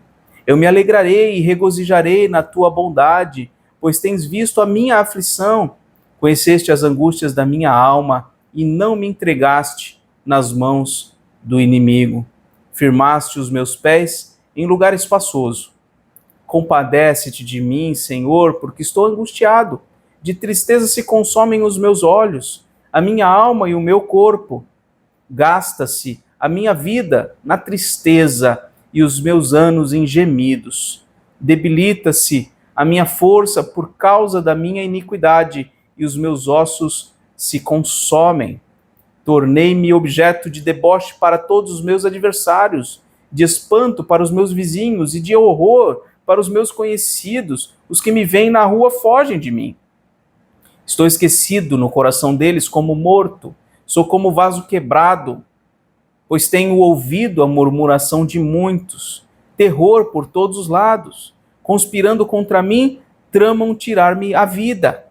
Eu me alegrarei e regozijarei na tua bondade, pois tens visto a minha aflição. Conheceste as angústias da minha alma e não me entregaste nas mãos do inimigo. Firmaste os meus pés em lugar espaçoso. Compadece-te de mim, Senhor, porque estou angustiado. De tristeza se consomem os meus olhos, a minha alma e o meu corpo. Gasta-se a minha vida na tristeza e os meus anos em gemidos. Debilita-se a minha força por causa da minha iniquidade e os meus ossos se consomem. Tornei-me objeto de deboche para todos os meus adversários, de espanto para os meus vizinhos e de horror para os meus conhecidos. Os que me veem na rua fogem de mim. Estou esquecido no coração deles como morto, sou como vaso quebrado, pois tenho ouvido a murmuração de muitos, terror por todos os lados, conspirando contra mim, tramam tirar-me a vida.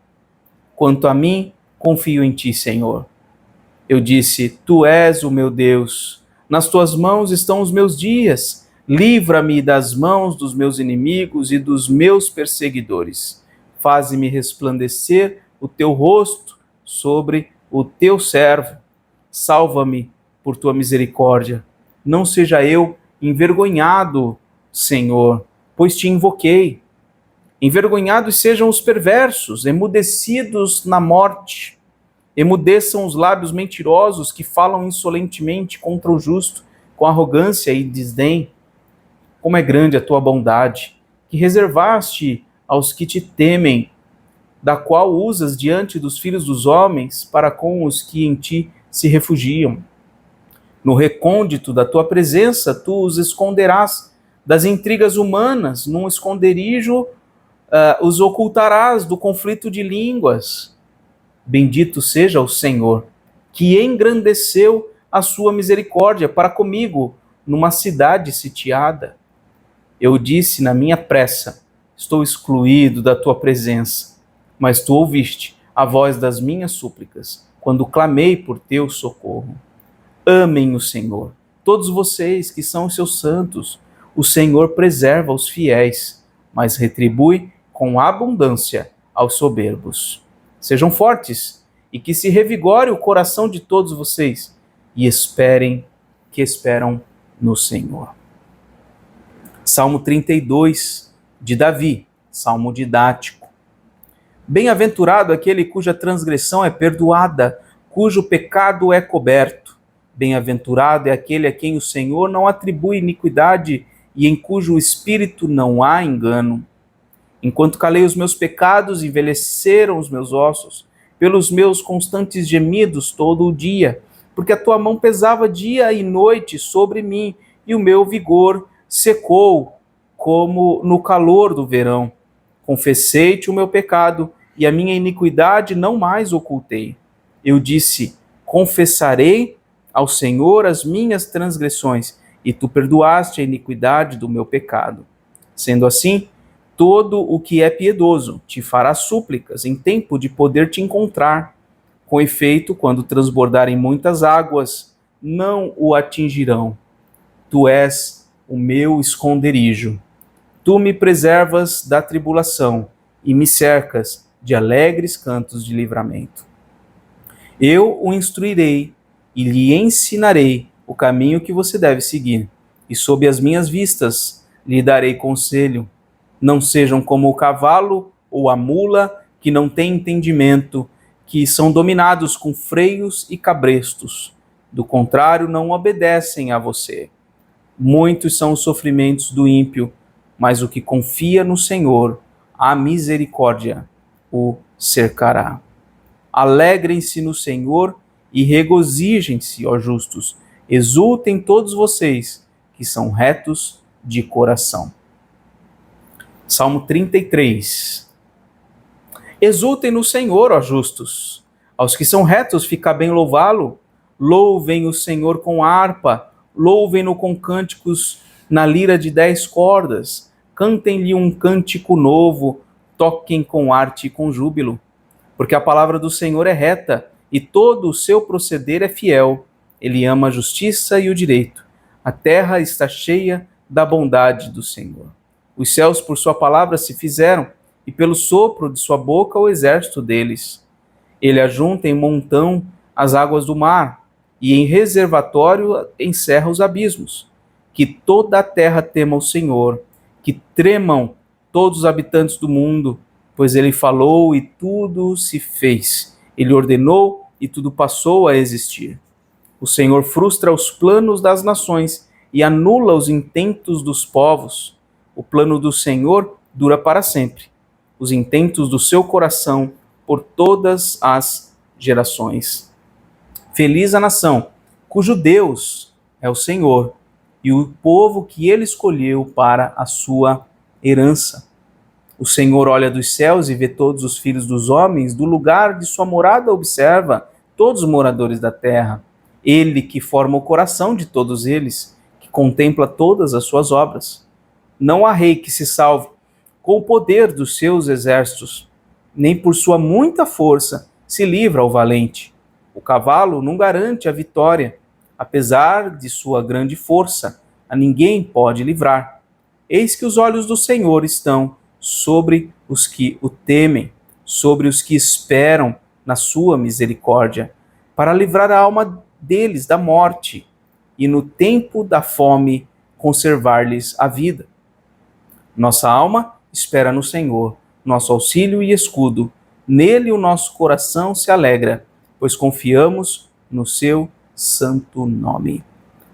Quanto a mim, confio em ti, Senhor. Eu disse, tu és o meu Deus, nas tuas mãos estão os meus dias, livra-me das mãos dos meus inimigos e dos meus perseguidores. Faze-me resplandecer o teu rosto sobre o teu servo. Salva-me por tua misericórdia. Não seja eu envergonhado, Senhor, pois te invoquei. Envergonhados sejam os perversos, emudecidos na morte. Emudeçam os lábios mentirosos que falam insolentemente contra o justo, com arrogância e desdém. Como é grande a tua bondade, que reservaste aos que te temem, da qual usas diante dos filhos dos homens para com os que em ti se refugiam. No recôndito da tua presença, tu os esconderás das intrigas humanas, num esconderijo os ocultarás do conflito de línguas. Bendito seja o Senhor, que engrandeceu a sua misericórdia para comigo numa cidade sitiada. Eu disse na minha pressa, estou excluído da tua presença, mas tu ouviste a voz das minhas súplicas, quando clamei por teu socorro. Amem o Senhor, todos vocês que são os seus santos. O Senhor preserva os fiéis, mas retribui com abundância aos soberbos. Sejam fortes e que se revigore o coração de todos vocês e esperam no Senhor. Salmo 32, de Davi, salmo didático. Bem-aventurado aquele cuja transgressão é perdoada, cujo pecado é coberto. Bem-aventurado é aquele a quem o Senhor não atribui iniquidade e em cujo espírito não há engano. Enquanto calei os meus pecados, envelheceram os meus ossos, pelos meus constantes gemidos todo o dia, porque a tua mão pesava dia e noite sobre mim, e o meu vigor secou, como no calor do verão. Confessei-te o meu pecado, e a minha iniquidade não mais ocultei. Eu disse, confessarei ao Senhor as minhas transgressões, e tu perdoaste a iniquidade do meu pecado. Sendo assim, todo o que é piedoso te fará súplicas em tempo de poder te encontrar. Com efeito, quando transbordarem muitas águas, não o atingirão. Tu és o meu esconderijo. Tu me preservas da tribulação e me cercas de alegres cantos de livramento. Eu o instruirei e lhe ensinarei o caminho que você deve seguir, e sob as minhas vistas lhe darei conselho. Não sejam como o cavalo ou a mula, que não têm entendimento, que são dominados com freios e cabrestos. Do contrário, não obedecem a você. Muitos são os sofrimentos do ímpio, mas o que confia no Senhor, a misericórdia o cercará. Alegrem-se no Senhor e regozijem-se, ó justos. Exultem todos vocês que são retos de coração. Salmo 33. Exultem no Senhor, ó justos. Aos que são retos fica bem louvá-lo. Louvem o Senhor com harpa, louvem-no com cânticos na lira de 10 cordas. Cantem-lhe um cântico novo, toquem com arte e com júbilo. Porque a palavra do Senhor é reta, e todo o seu proceder é fiel. Ele ama a justiça e o direito. A terra está cheia da bondade do Senhor. Os céus por sua palavra se fizeram, e pelo sopro de sua boca o exército deles. Ele ajunta em montão as águas do mar, e em reservatório encerra os abismos. Que toda a terra tema o Senhor, que tremam todos os habitantes do mundo, pois ele falou e tudo se fez. Ele ordenou e tudo passou a existir. O Senhor frustra os planos das nações e anula os intentos dos povos. O plano do Senhor dura para sempre, os intentos do seu coração por todas as gerações. Feliz a nação, cujo Deus é o Senhor, e o povo que ele escolheu para a sua herança. O Senhor olha dos céus e vê todos os filhos dos homens, do lugar de sua morada observa todos os moradores da terra. Ele que forma o coração de todos eles, que contempla todas as suas obras. Não há rei que se salve com o poder dos seus exércitos, nem por sua muita força se livra ao valente. O cavalo não garante a vitória, apesar de sua grande força, a ninguém pode livrar. Eis que os olhos do Senhor estão sobre os que o temem, sobre os que esperam na sua misericórdia, para livrar a alma deles da morte e no tempo da fome conservar-lhes a vida. Nossa alma espera no Senhor, nosso auxílio e escudo. Nele o nosso coração se alegra, pois confiamos no seu santo nome.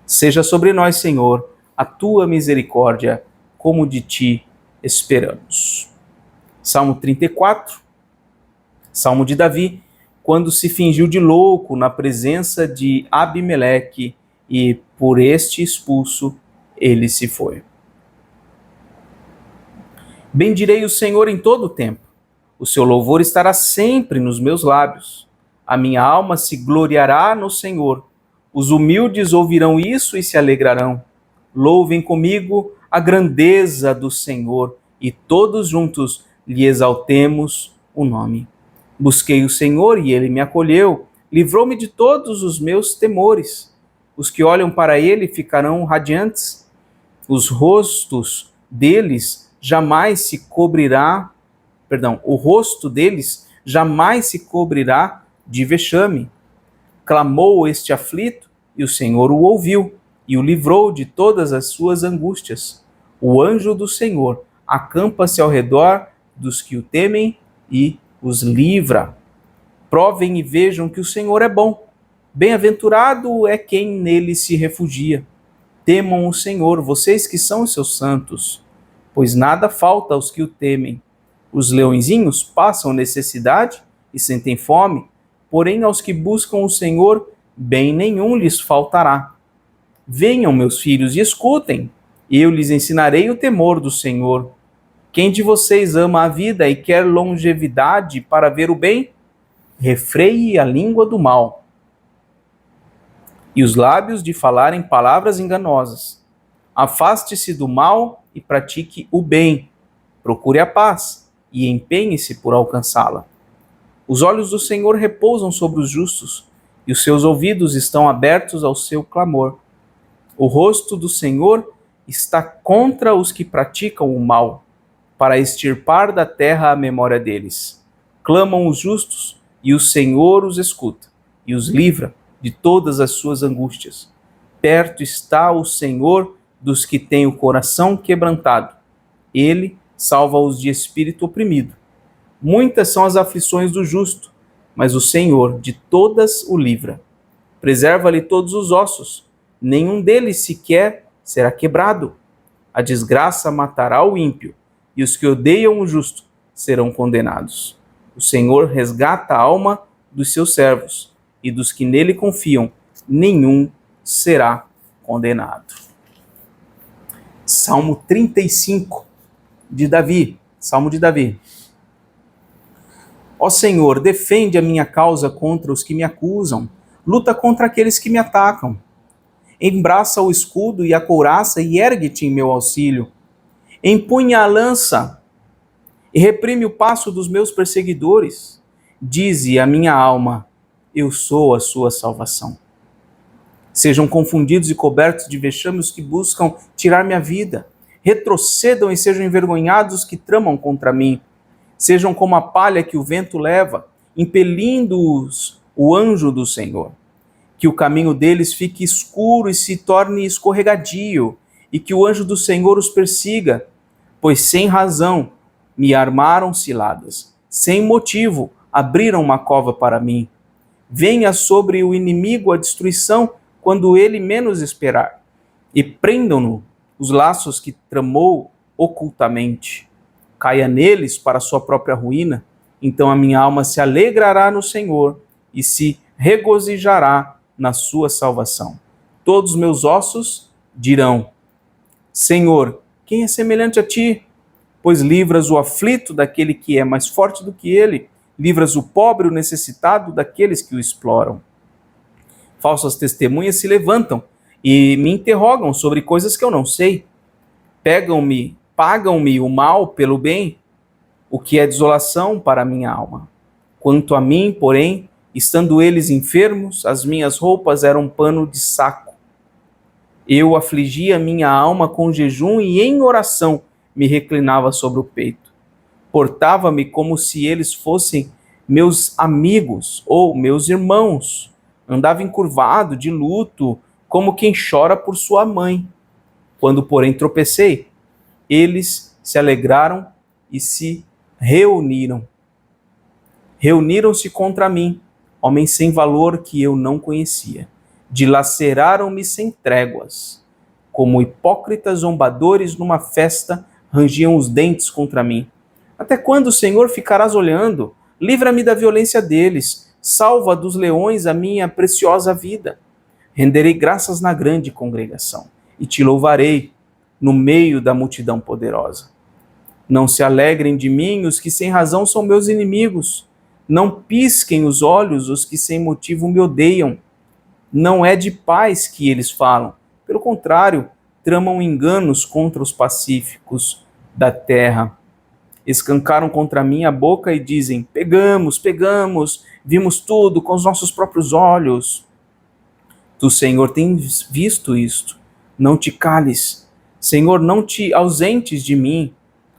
Seja sobre nós, Senhor, a tua misericórdia, como de ti esperamos. Salmo 34, Salmo de Davi, quando se fingiu de louco na presença de Abimeleque e por este expulso ele se foi. Bendirei o Senhor em todo o tempo. O seu louvor estará sempre nos meus lábios. A minha alma se gloriará no Senhor. Os humildes ouvirão isso e se alegrarão. Louvem comigo a grandeza do Senhor e todos juntos lhe exaltemos o nome. Busquei o Senhor e ele me acolheu, livrou-me de todos os meus temores. Os que olham para ele ficarão radiantes. Os rostos deles jamais se cobrirá, o rosto deles jamais se cobrirá de vexame. Clamou este aflito e o Senhor o ouviu e o livrou de todas as suas angústias. O anjo do Senhor acampa-se ao redor dos que o temem e os livra. Provem e vejam que o Senhor é bom. Bem-aventurado é quem nele se refugia. Temam o Senhor, vocês que são os seus santos, pois nada falta aos que o temem. Os leõezinhos passam necessidade e sentem fome, porém aos que buscam o Senhor, bem nenhum lhes faltará. Venham, meus filhos, e escutem. Eu lhes ensinarei o temor do Senhor. Quem de vocês ama a vida e quer longevidade para ver o bem? Refreie a língua do mal e os lábios de falarem palavras enganosas. Afaste-se do mal e pratique o bem. Procure a paz e empenhe-se por alcançá-la. Os olhos do Senhor repousam sobre os justos e os seus ouvidos estão abertos ao seu clamor. O rosto do Senhor está contra os que praticam o mal, para extirpar da terra a memória deles. Clamam os justos e o Senhor os escuta e os livra de todas as suas angústias. Perto está o Senhor dos que têm o coração quebrantado. Ele salva-os de espírito oprimido. Muitas são as aflições do justo, mas o Senhor de todas o livra. Preserva-lhe todos os ossos, nenhum deles sequer será quebrado. A desgraça matará o ímpio, e os que odeiam o justo serão condenados. O Senhor resgata a alma dos seus servos, e dos que nele confiam, nenhum será condenado. Salmo 35 de Davi. Salmo de Davi. Ó Senhor, defende a minha causa contra os que me acusam, luta contra aqueles que me atacam. Embraça o escudo e a couraça e ergue-te em meu auxílio. Empunha a lança e reprime o passo dos meus perseguidores. Dize a minha alma, eu sou a sua salvação. Sejam confundidos e cobertos de vexame os que buscam tirar minha vida. Retrocedam e sejam envergonhados os que tramam contra mim. Sejam como a palha que o vento leva, impelindo-os o anjo do Senhor. Que o caminho deles fique escuro e se torne escorregadio, e que o anjo do Senhor os persiga, pois sem razão me armaram ciladas, sem motivo abriram uma cova para mim. Venha sobre o inimigo a destruição quando ele menos esperar, e prendam-no os laços que tramou ocultamente. Caia neles para sua própria ruína, então a minha alma se alegrará no Senhor e se regozijará na sua salvação. Todos os meus ossos dirão, Senhor, quem é semelhante a ti? Pois livras o aflito daquele que é mais forte do que ele, livras o pobre e o necessitado daqueles que o exploram. Falsas testemunhas se levantam e me interrogam sobre coisas que eu não sei. Pagam-me o mal pelo bem, o que é desolação para a minha alma. Quanto a mim, porém, estando eles enfermos, as minhas roupas eram pano de saco. Eu afligia minha alma com jejum e em oração me reclinava sobre o peito. Portava-me como se eles fossem meus amigos ou meus irmãos. Andava encurvado, de luto, como quem chora por sua mãe. Quando, porém, tropecei, eles se alegraram e se reuniram. Reuniram-se contra mim, homens sem valor que eu não conhecia. Dilaceraram-me sem tréguas. Como hipócritas zombadores numa festa, rangiam os dentes contra mim. Até quando, Senhor, ficarás olhando? Livra-me da violência deles. Salva dos leões a minha preciosa vida. Renderei graças na grande congregação e te louvarei no meio da multidão poderosa. Não se alegrem de mim os que sem razão são meus inimigos. Não pisquem os olhos os que sem motivo me odeiam. Não é de paz que eles falam. Pelo contrário, tramam enganos contra os pacíficos da terra. Escancaram contra mim a boca e dizem, pegamos, vimos tudo com os nossos próprios olhos. Tu, Senhor, tens visto isto. Não te cales. Senhor, não te ausentes de mim.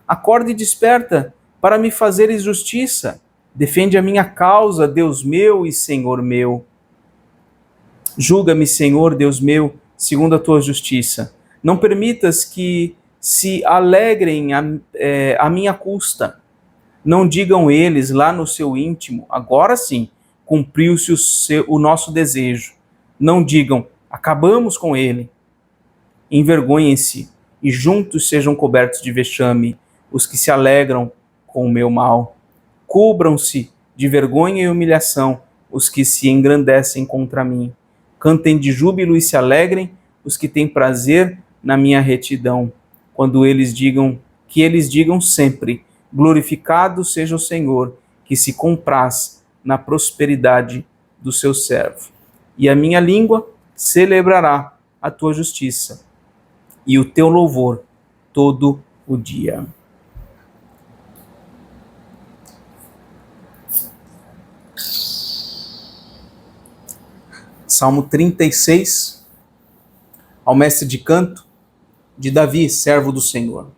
Acorda e desperta para me fazeres justiça. Defende a minha causa, Deus meu e Senhor meu. Julga-me, Senhor, Deus meu, segundo a tua justiça. Não permitas que se alegrem à minha custa. Não digam eles lá no seu íntimo, agora sim, cumpriu-se o nosso desejo. Não digam, acabamos com ele. Envergonhem-se e juntos sejam cobertos de vexame os que se alegram com o meu mal. Cubram-se de vergonha e humilhação os que se engrandecem contra mim. Cantem de júbilo e se alegrem os que têm prazer na minha retidão. Quando eles digam sempre, glorificado seja o Senhor, que se compraz na prosperidade do seu servo. E a minha língua celebrará a tua justiça e o teu louvor todo o dia. Salmo 36, ao mestre de canto, de Davi, servo do Senhor.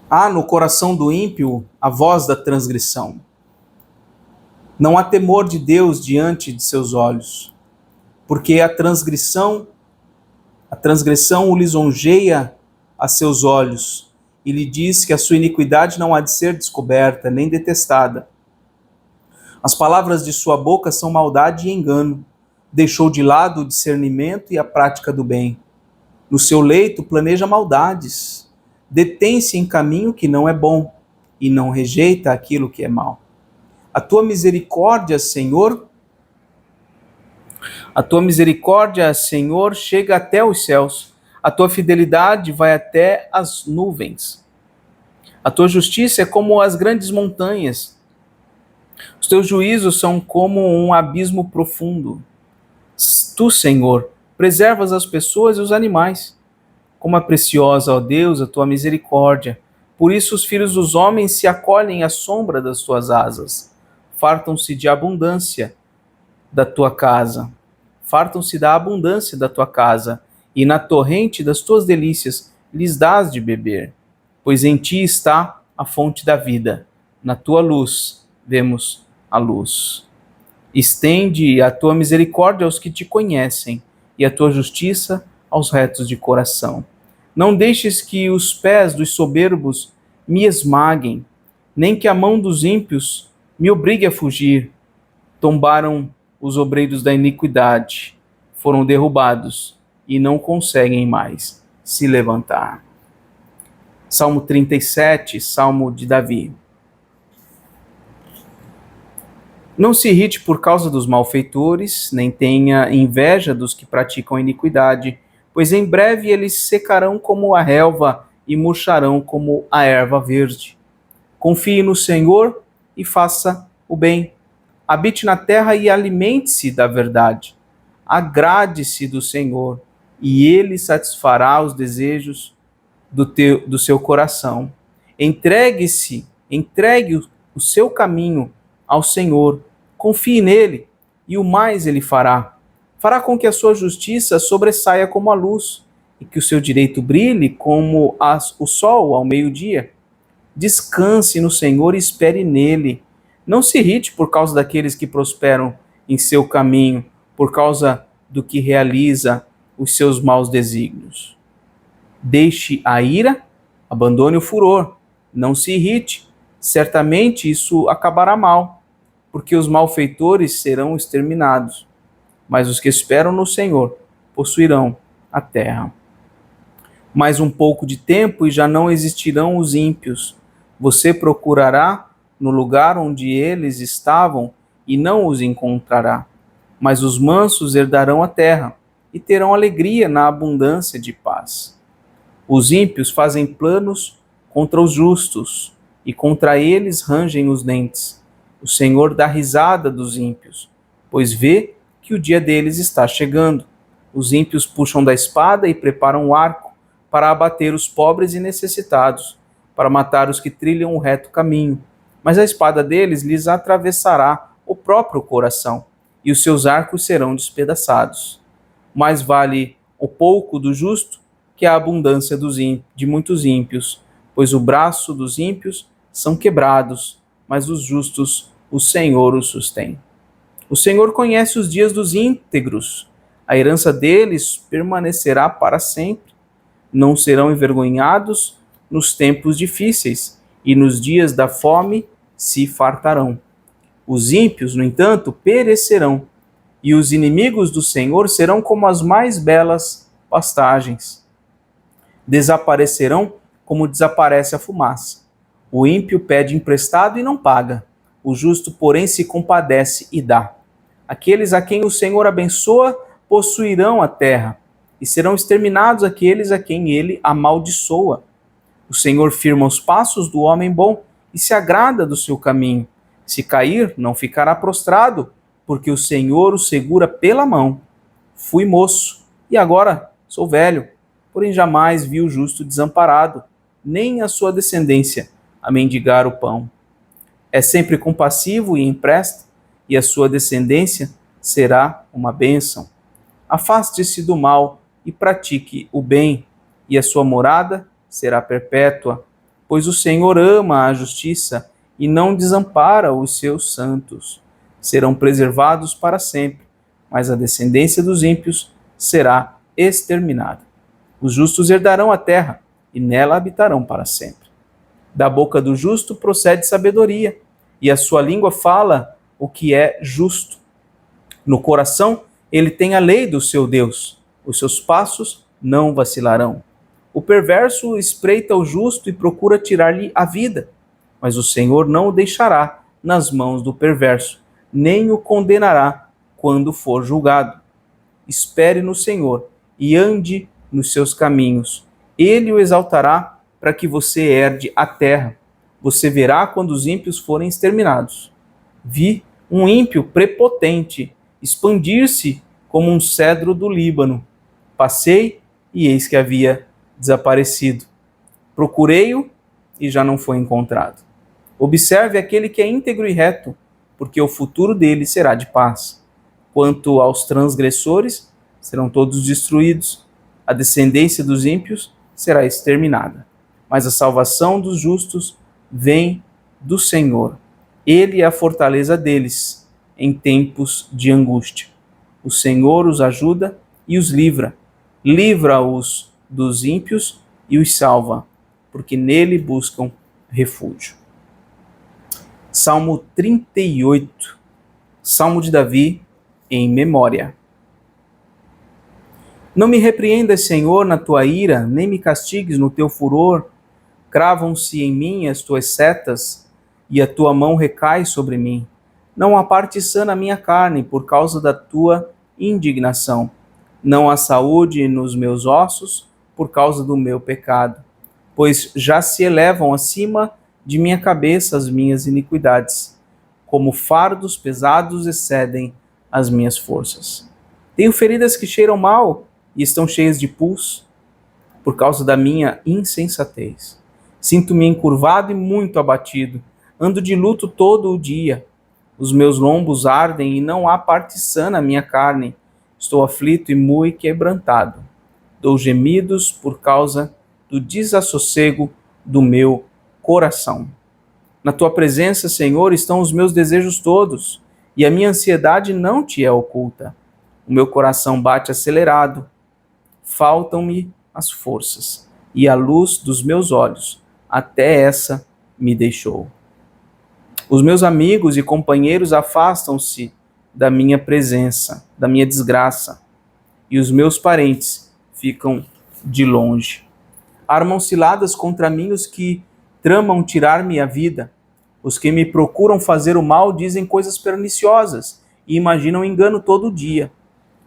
Há no coração do ímpio a voz da transgressão. Não há temor de Deus diante de seus olhos, porque a transgressão o lisonjeia a seus olhos e lhe diz que a sua iniquidade não há de ser descoberta, nem detestada. As palavras de sua boca são maldade e engano. Deixou de lado o discernimento e a prática do bem. No seu leito planeja maldades. Detém-se em caminho que não é bom e não rejeita aquilo que é mal. A tua misericórdia, Senhor, chega até os céus. A tua fidelidade vai até as nuvens. A tua justiça é como as grandes montanhas. Os teus juízos são como um abismo profundo. Tu, Senhor, preservas as pessoas e os animais. Como é preciosa, ó Deus, a tua misericórdia. Por isso os filhos dos homens se acolhem à sombra das tuas asas. Fartam-se de abundância da tua casa. Fartam-se da abundância da tua casa, e na torrente das tuas delícias lhes dás de beber. Pois em ti está a fonte da vida. Na tua luz vemos a luz. Estende a tua misericórdia aos que te conhecem, e a tua justiça aos retos de coração. Não deixes que os pés dos soberbos me esmaguem, nem que a mão dos ímpios me obrigue a fugir. Tombaram os obreiros da iniquidade, foram derrubados e não conseguem mais se levantar. Salmo 37, Salmo de Davi. Não se irrite por causa dos malfeitores, nem tenha inveja dos que praticam a iniquidade, pois em breve eles secarão como a relva e murcharão como a erva verde. Confie no Senhor e faça o bem. Habite na terra e alimente-se da verdade. Agrade-se do Senhor, e ele satisfará os desejos do seu coração. Entregue o seu caminho ao Senhor, confie nele, e o mais ele fará. Fará com que a sua justiça sobressaia como a luz, e que o seu direito brilhe como o sol ao meio-dia. Descanse no Senhor e espere nele. Não se irrite por causa daqueles que prosperam em seu caminho, por causa do que realiza os seus maus desígnios. Deixe a ira, abandone o furor, não se irrite, certamente isso acabará mal, porque os malfeitores serão exterminados, mas os que esperam no Senhor possuirão a terra. Mais um pouco de tempo e já não existirão os ímpios. Você procurará no lugar onde eles estavam e não os encontrará. Mas os mansos herdarão a terra e terão alegria na abundância de paz. Os ímpios fazem planos contra os justos e contra eles rangem os dentes. O Senhor dá risada dos ímpios, pois vê que o dia deles está chegando. Os ímpios puxam da espada e preparam o arco para abater os pobres e necessitados, para matar os que trilham o reto caminho. Mas a espada deles lhes atravessará o próprio coração, e os seus arcos serão despedaçados. Mais vale o pouco do justo que a abundância de muitos ímpios, pois o braço dos ímpios são quebrados, mas os justos o Senhor os sustém. O Senhor conhece os dias dos íntegros, a herança deles permanecerá para sempre. Não serão envergonhados nos tempos difíceis, e nos dias da fome se fartarão. Os ímpios, no entanto, perecerão, e os inimigos do Senhor serão como as mais belas pastagens. Desaparecerão como desaparece a fumaça. O ímpio pede emprestado e não paga. O justo, porém, se compadece e dá. Aqueles a quem o Senhor abençoa possuirão a terra, e serão exterminados aqueles a quem ele amaldiçoa. O Senhor firma os passos do homem bom e se agrada do seu caminho. Se cair, não ficará prostrado, porque o Senhor o segura pela mão. Fui moço, e agora sou velho, porém jamais vi o justo desamparado, nem a sua descendência a mendigar o pão. É sempre compassivo e empresta, e a sua descendência será uma bênção. Afaste-se do mal e pratique o bem, e a sua morada será perpétua, pois o Senhor ama a justiça e não desampara os seus santos. Serão preservados para sempre, mas a descendência dos ímpios será exterminada. Os justos herdarão a terra e nela habitarão para sempre. Da boca do justo procede sabedoria, e a sua língua fala o que é justo. No coração ele tem a lei do seu Deus, os seus passos não vacilarão. O perverso espreita o justo e procura tirar-lhe a vida, mas o Senhor não o deixará nas mãos do perverso, nem o condenará quando for julgado. Espere no Senhor e ande nos seus caminhos. Ele o exaltará para que você herde a terra. Você verá quando os ímpios forem exterminados. Vi um ímpio prepotente expandir-se como um cedro do Líbano. Passei e eis que havia desaparecido. Procurei-o e já não foi encontrado. Observe aquele que é íntegro e reto, porque o futuro dele será de paz. Quanto aos transgressores, serão todos destruídos. A descendência dos ímpios será exterminada. Mas a salvação dos justos vem do Senhor. Ele é a fortaleza deles em tempos de angústia. O Senhor os ajuda e os livra. Livra-os dos ímpios e os salva, porque nele buscam refúgio. Salmo 38, Salmo de Davi, em memória. Não me repreendas, Senhor, na tua ira, nem me castigues no teu furor. Cravam-se em mim as tuas setas, e a tua mão recai sobre mim. Não há parte sã na minha carne, por causa da tua indignação. Não há saúde nos meus ossos, por causa do meu pecado. Pois já se elevam acima de minha cabeça as minhas iniquidades. Como fardos pesados excedem as minhas forças. Tenho feridas que cheiram mal e estão cheias de pus, por causa da minha insensatez. Sinto-me encurvado e muito abatido. Ando de luto todo o dia. Os meus lombos ardem e não há parte sã na minha carne. Estou aflito e muito quebrantado. Dou gemidos por causa do desassossego do meu coração. Na tua presença, Senhor, estão os meus desejos todos, e a minha ansiedade não te é oculta. O meu coração bate acelerado. Faltam-me as forças, e a luz dos meus olhos, até essa me deixou. Os meus amigos e companheiros afastam-se da minha presença, da minha desgraça, e os meus parentes ficam de longe. Armam ciladas contra mim os que tramam tirar-me a vida. Os que me procuram fazer o mal dizem coisas perniciosas e imaginam engano todo dia.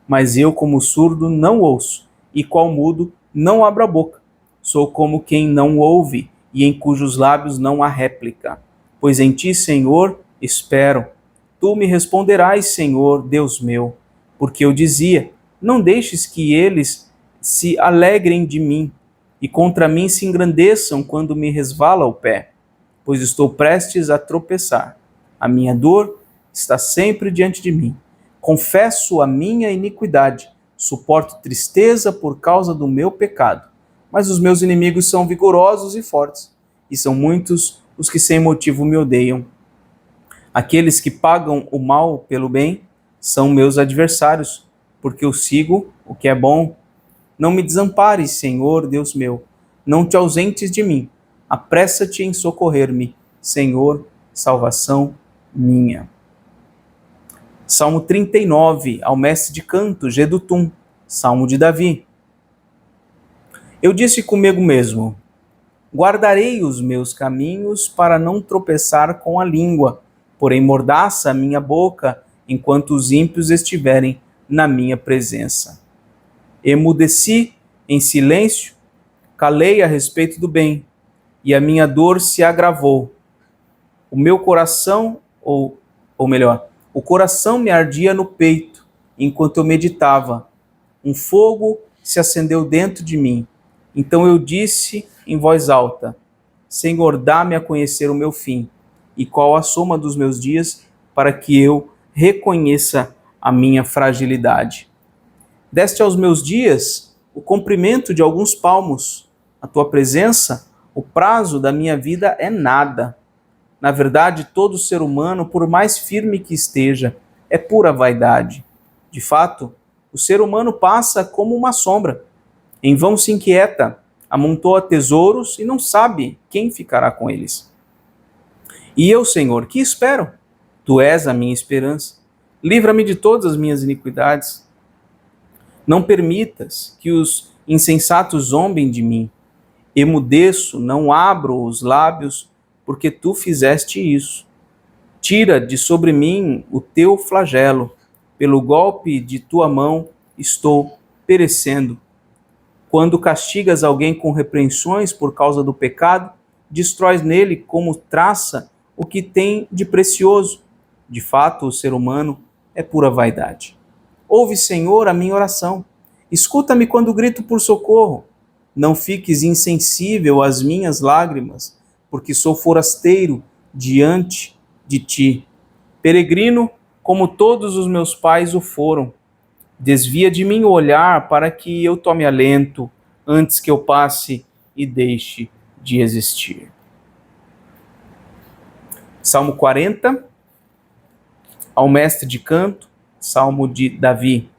Mas eu, como surdo, não ouço, e qual mudo, não abro a boca. Sou como quem não ouve, e em cujos lábios não há réplica. Pois em ti, Senhor, espero. Tu me responderás, Senhor, Deus meu. Porque eu dizia, não deixes que eles se alegrem de mim, e contra mim se engrandeçam quando me resvala o pé. Pois estou prestes a tropeçar. A minha dor está sempre diante de mim. Confesso a minha iniquidade, suporto tristeza por causa do meu pecado. Mas os meus inimigos são vigorosos e fortes, e são muitos os que sem motivo me odeiam. Aqueles que pagam o mal pelo bem são meus adversários, porque eu sigo o que é bom. Não me desampares, Senhor, Deus meu, não te ausentes de mim. Apressa-te em socorrer-me, Senhor, salvação minha. Salmo 39, ao mestre de canto, Gedutum, Salmo de Davi. Eu disse comigo mesmo, guardarei os meus caminhos para não tropeçar com a língua, porém mordaça a minha boca enquanto os ímpios estiverem na minha presença. Emudeci em silêncio, calei a respeito do bem, e a minha dor se agravou. O meu coração, ou melhor, o coração me ardia no peito, enquanto eu meditava. Um fogo se acendeu dentro de mim. Então eu disse em voz alta, Senhor, dá-me a conhecer o meu fim, e qual a soma dos meus dias, para que eu reconheça a minha fragilidade. Deste aos meus dias o comprimento de alguns palmos. A tua presença, o prazo da minha vida é nada. Na verdade, todo ser humano, por mais firme que esteja, é pura vaidade. De fato, o ser humano passa como uma sombra. Em vão se inquieta, amontoa tesouros e não sabe quem ficará com eles. E eu, Senhor, que espero? Tu és a minha esperança. Livra-me de todas as minhas iniquidades. Não permitas que os insensatos zombem de mim. Emudeço, não abro os lábios, porque tu fizeste isso. Tira de sobre mim o teu flagelo. Pelo golpe de tua mão estou perecendo. Quando castigas alguém com repreensões por causa do pecado, destróis nele como traça o que tem de precioso. De fato, o ser humano é pura vaidade. Ouve, Senhor, a minha oração. Escuta-me quando grito por socorro. Não fiques insensível às minhas lágrimas, porque sou forasteiro diante de ti. Peregrino, como todos os meus pais o foram. Desvia de mim o olhar para que eu tome alento antes que eu passe e deixe de existir. Salmo 40, ao mestre de canto, Salmo de Davi.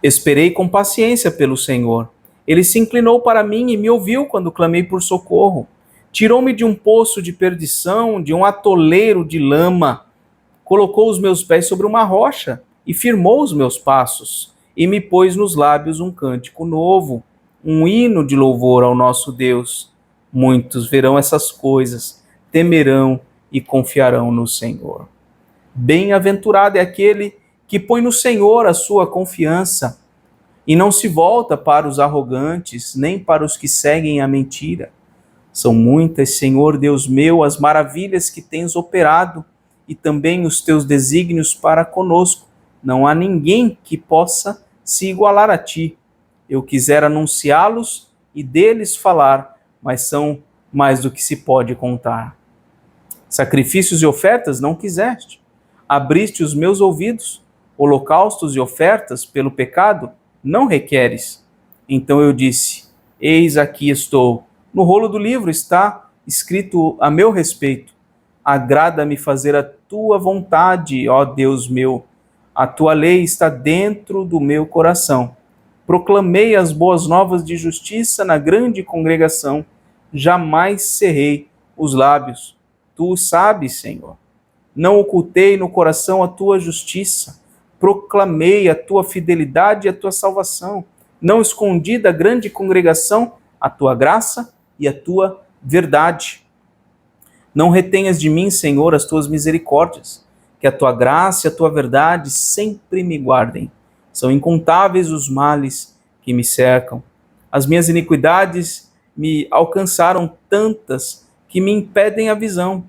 Esperei com paciência pelo Senhor. Ele se inclinou para mim e me ouviu quando clamei por socorro. Tirou-me de um poço de perdição, de um atoleiro de lama. Colocou os meus pés sobre uma rocha e firmou os meus passos. E me pôs nos lábios um cântico novo, um hino de louvor ao nosso Deus. Muitos verão essas coisas, temerão e confiarão no Senhor. Bem-aventurado é aquele que põe no Senhor a sua confiança e não se volta para os arrogantes, nem para os que seguem a mentira. São muitas, Senhor Deus meu, as maravilhas que tens operado e também os teus desígnios para conosco. Não há ninguém que possa se igualar a ti. Eu quisera anunciá-los e deles falar, mas são mais do que se pode contar. Sacrifícios e ofertas não quiseste. Abriste os meus ouvidos. Holocaustos e ofertas pelo pecado não requeres. Então eu disse: eis aqui estou. No rolo do livro está escrito a meu respeito. Agrada-me fazer a tua vontade, ó Deus meu. A tua lei está dentro do meu coração. Proclamei as boas novas de justiça na grande congregação. Jamais cerrei os lábios. Tu sabes, Senhor. Não ocultei no coração a tua justiça. Proclamei a tua fidelidade e a tua salvação. Não escondi da grande congregação a tua graça e a tua verdade. Não retenhas de mim, Senhor, as tuas misericórdias, que a tua graça e a tua verdade sempre me guardem. São incontáveis os males que me cercam. As minhas iniquidades me alcançaram tantas que me impedem a visão.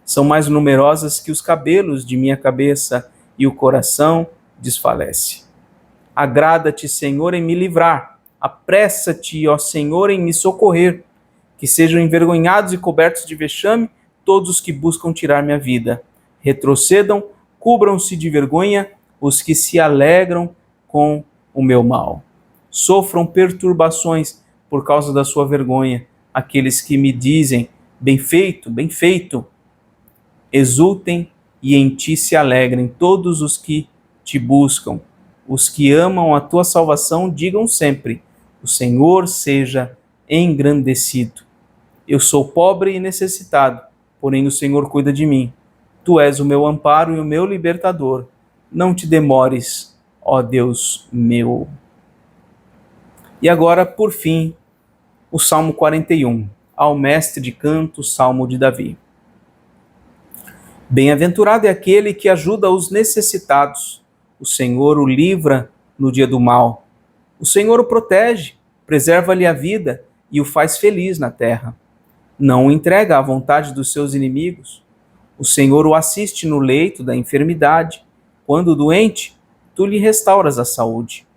São mais numerosas que os cabelos de minha cabeça e o coração desfalece. Agrada-te, Senhor, em me livrar. Apressa-te, ó Senhor, em me socorrer. Que sejam envergonhados e cobertos de vexame todos os que buscam tirar minha vida. Retrocedam, cubram-se de vergonha os que se alegram com o meu mal. Sofram perturbações por causa da sua vergonha aqueles que me dizem: bem feito, bem feito. Exultem e em ti se alegrem todos os que te buscam. Os que amam a tua salvação digam sempre: o Senhor seja engrandecido. Eu sou pobre e necessitado, porém o Senhor cuida de mim. Tu és o meu amparo e o meu libertador. Não te demores, ó Deus meu. E agora, por fim, o Salmo 41, ao mestre de canto, Salmo de Davi. Bem-aventurado é aquele que ajuda os necessitados. O Senhor o livra no dia do mal. O Senhor o protege, preserva-lhe a vida e o faz feliz na terra. Não o entrega à vontade dos seus inimigos. O Senhor o assiste no leito da enfermidade. Quando doente, tu lhe restauras a saúde.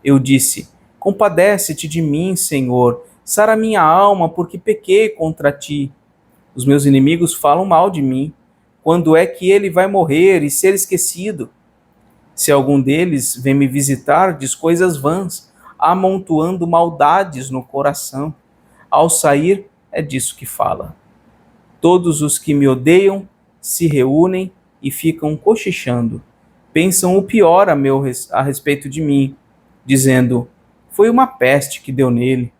Eu disse: compadece-te de mim, Senhor. Sara minha alma, porque pequei contra ti. Os meus inimigos falam mal de mim. Quando é que ele vai morrer e ser esquecido? Se algum deles vem me visitar, diz coisas vãs, amontoando maldades no coração. Ao sair, é disso que fala. Todos os que me odeiam se reúnem e ficam cochichando. Pensam o pior a respeito de mim, dizendo: foi uma peste que deu nele,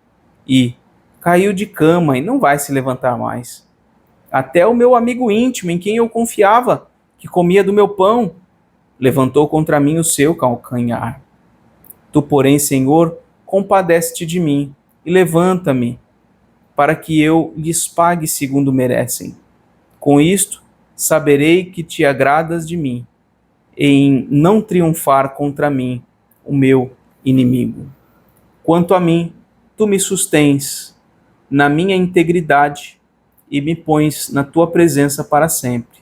e caiu de cama e não vai se levantar mais. Até o meu amigo íntimo, em quem eu confiava, que comia do meu pão, levantou contra mim o seu calcanhar. Tu, porém, Senhor, compadece-te de mim e levanta-me, para que eu lhes pague segundo merecem. Com isto, saberei que te agradas de mim, em não triunfar contra mim, o meu inimigo. Quanto a mim, tu me sustens na minha integridade e me pões na tua presença para sempre.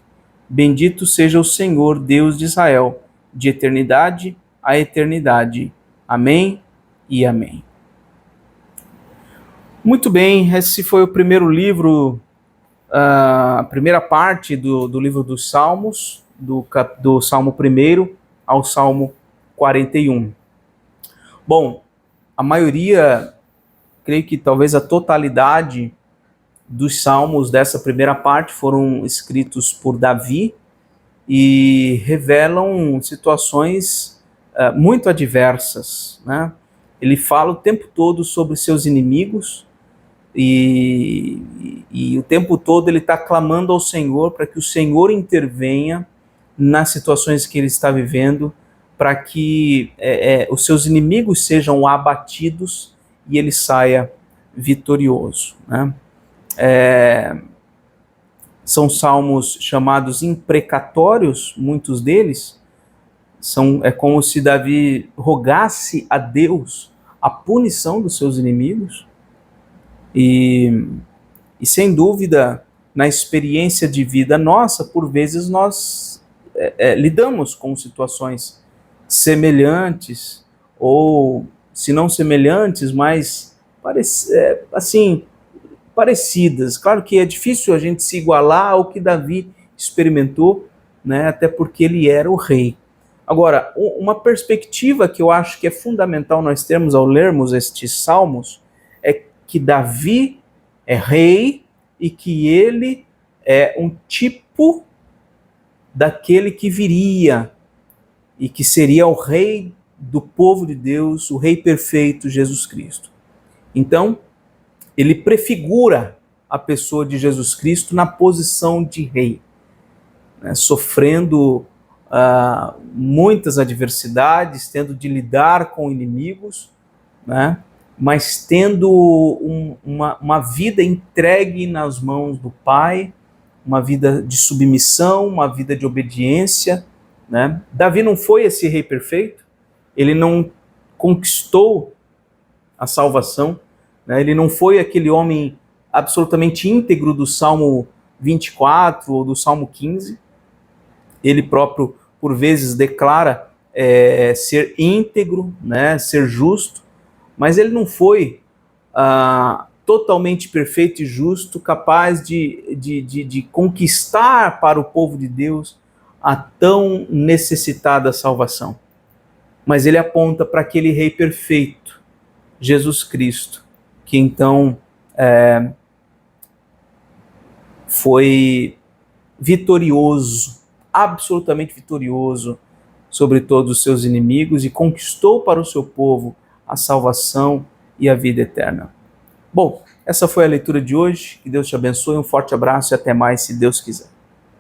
Bendito seja o Senhor, Deus de Israel, de eternidade a eternidade. Amém e amém. Muito bem, esse foi o primeiro livro, a primeira parte do livro dos Salmos, do Salmo 1 ao Salmo 41. Bom, a maioria, creio que talvez a totalidade dos salmos dessa primeira parte foram escritos por Davi e revelam situações muito adversas, né? Ele fala o tempo todo sobre seus inimigos e o tempo todo ele está clamando ao Senhor para que o Senhor intervenha nas situações que ele está vivendo, para que os seus inimigos sejam abatidos e ele saia vitorioso, né? São salmos chamados imprecatórios, muitos deles. É como se Davi rogasse a Deus a punição dos seus inimigos. E sem dúvida, na experiência de vida nossa, por vezes nós lidamos com situações semelhantes, ou se não semelhantes, mas parecidas. Claro que é difícil a gente se igualar ao que Davi experimentou, né, até porque ele era o rei. Agora, uma perspectiva que eu acho que é fundamental nós termos ao lermos estes salmos é que Davi é rei e que ele é um tipo daquele que viria e que seria o rei do povo de Deus, o rei perfeito, Jesus Cristo. Então, ele prefigura a pessoa de Jesus Cristo na posição de rei, né, sofrendo muitas adversidades, tendo de lidar com inimigos, né, mas tendo uma vida entregue nas mãos do Pai, uma vida de submissão, uma vida de obediência, né? Davi não foi esse rei perfeito, ele não conquistou a salvação, né? Ele não foi aquele homem absolutamente íntegro do Salmo 24 ou do Salmo 15. Ele próprio, por vezes, declara ser íntegro, né? Ser justo, mas ele não foi totalmente perfeito e justo, capaz de conquistar para o povo de Deus a tão necessitada salvação. Mas ele aponta para aquele rei perfeito, Jesus Cristo, que então foi vitorioso, absolutamente vitorioso sobre todos os seus inimigos e conquistou para o seu povo a salvação e a vida eterna. Bom, essa foi a leitura de hoje. Que Deus te abençoe, um forte abraço e até mais, se Deus quiser.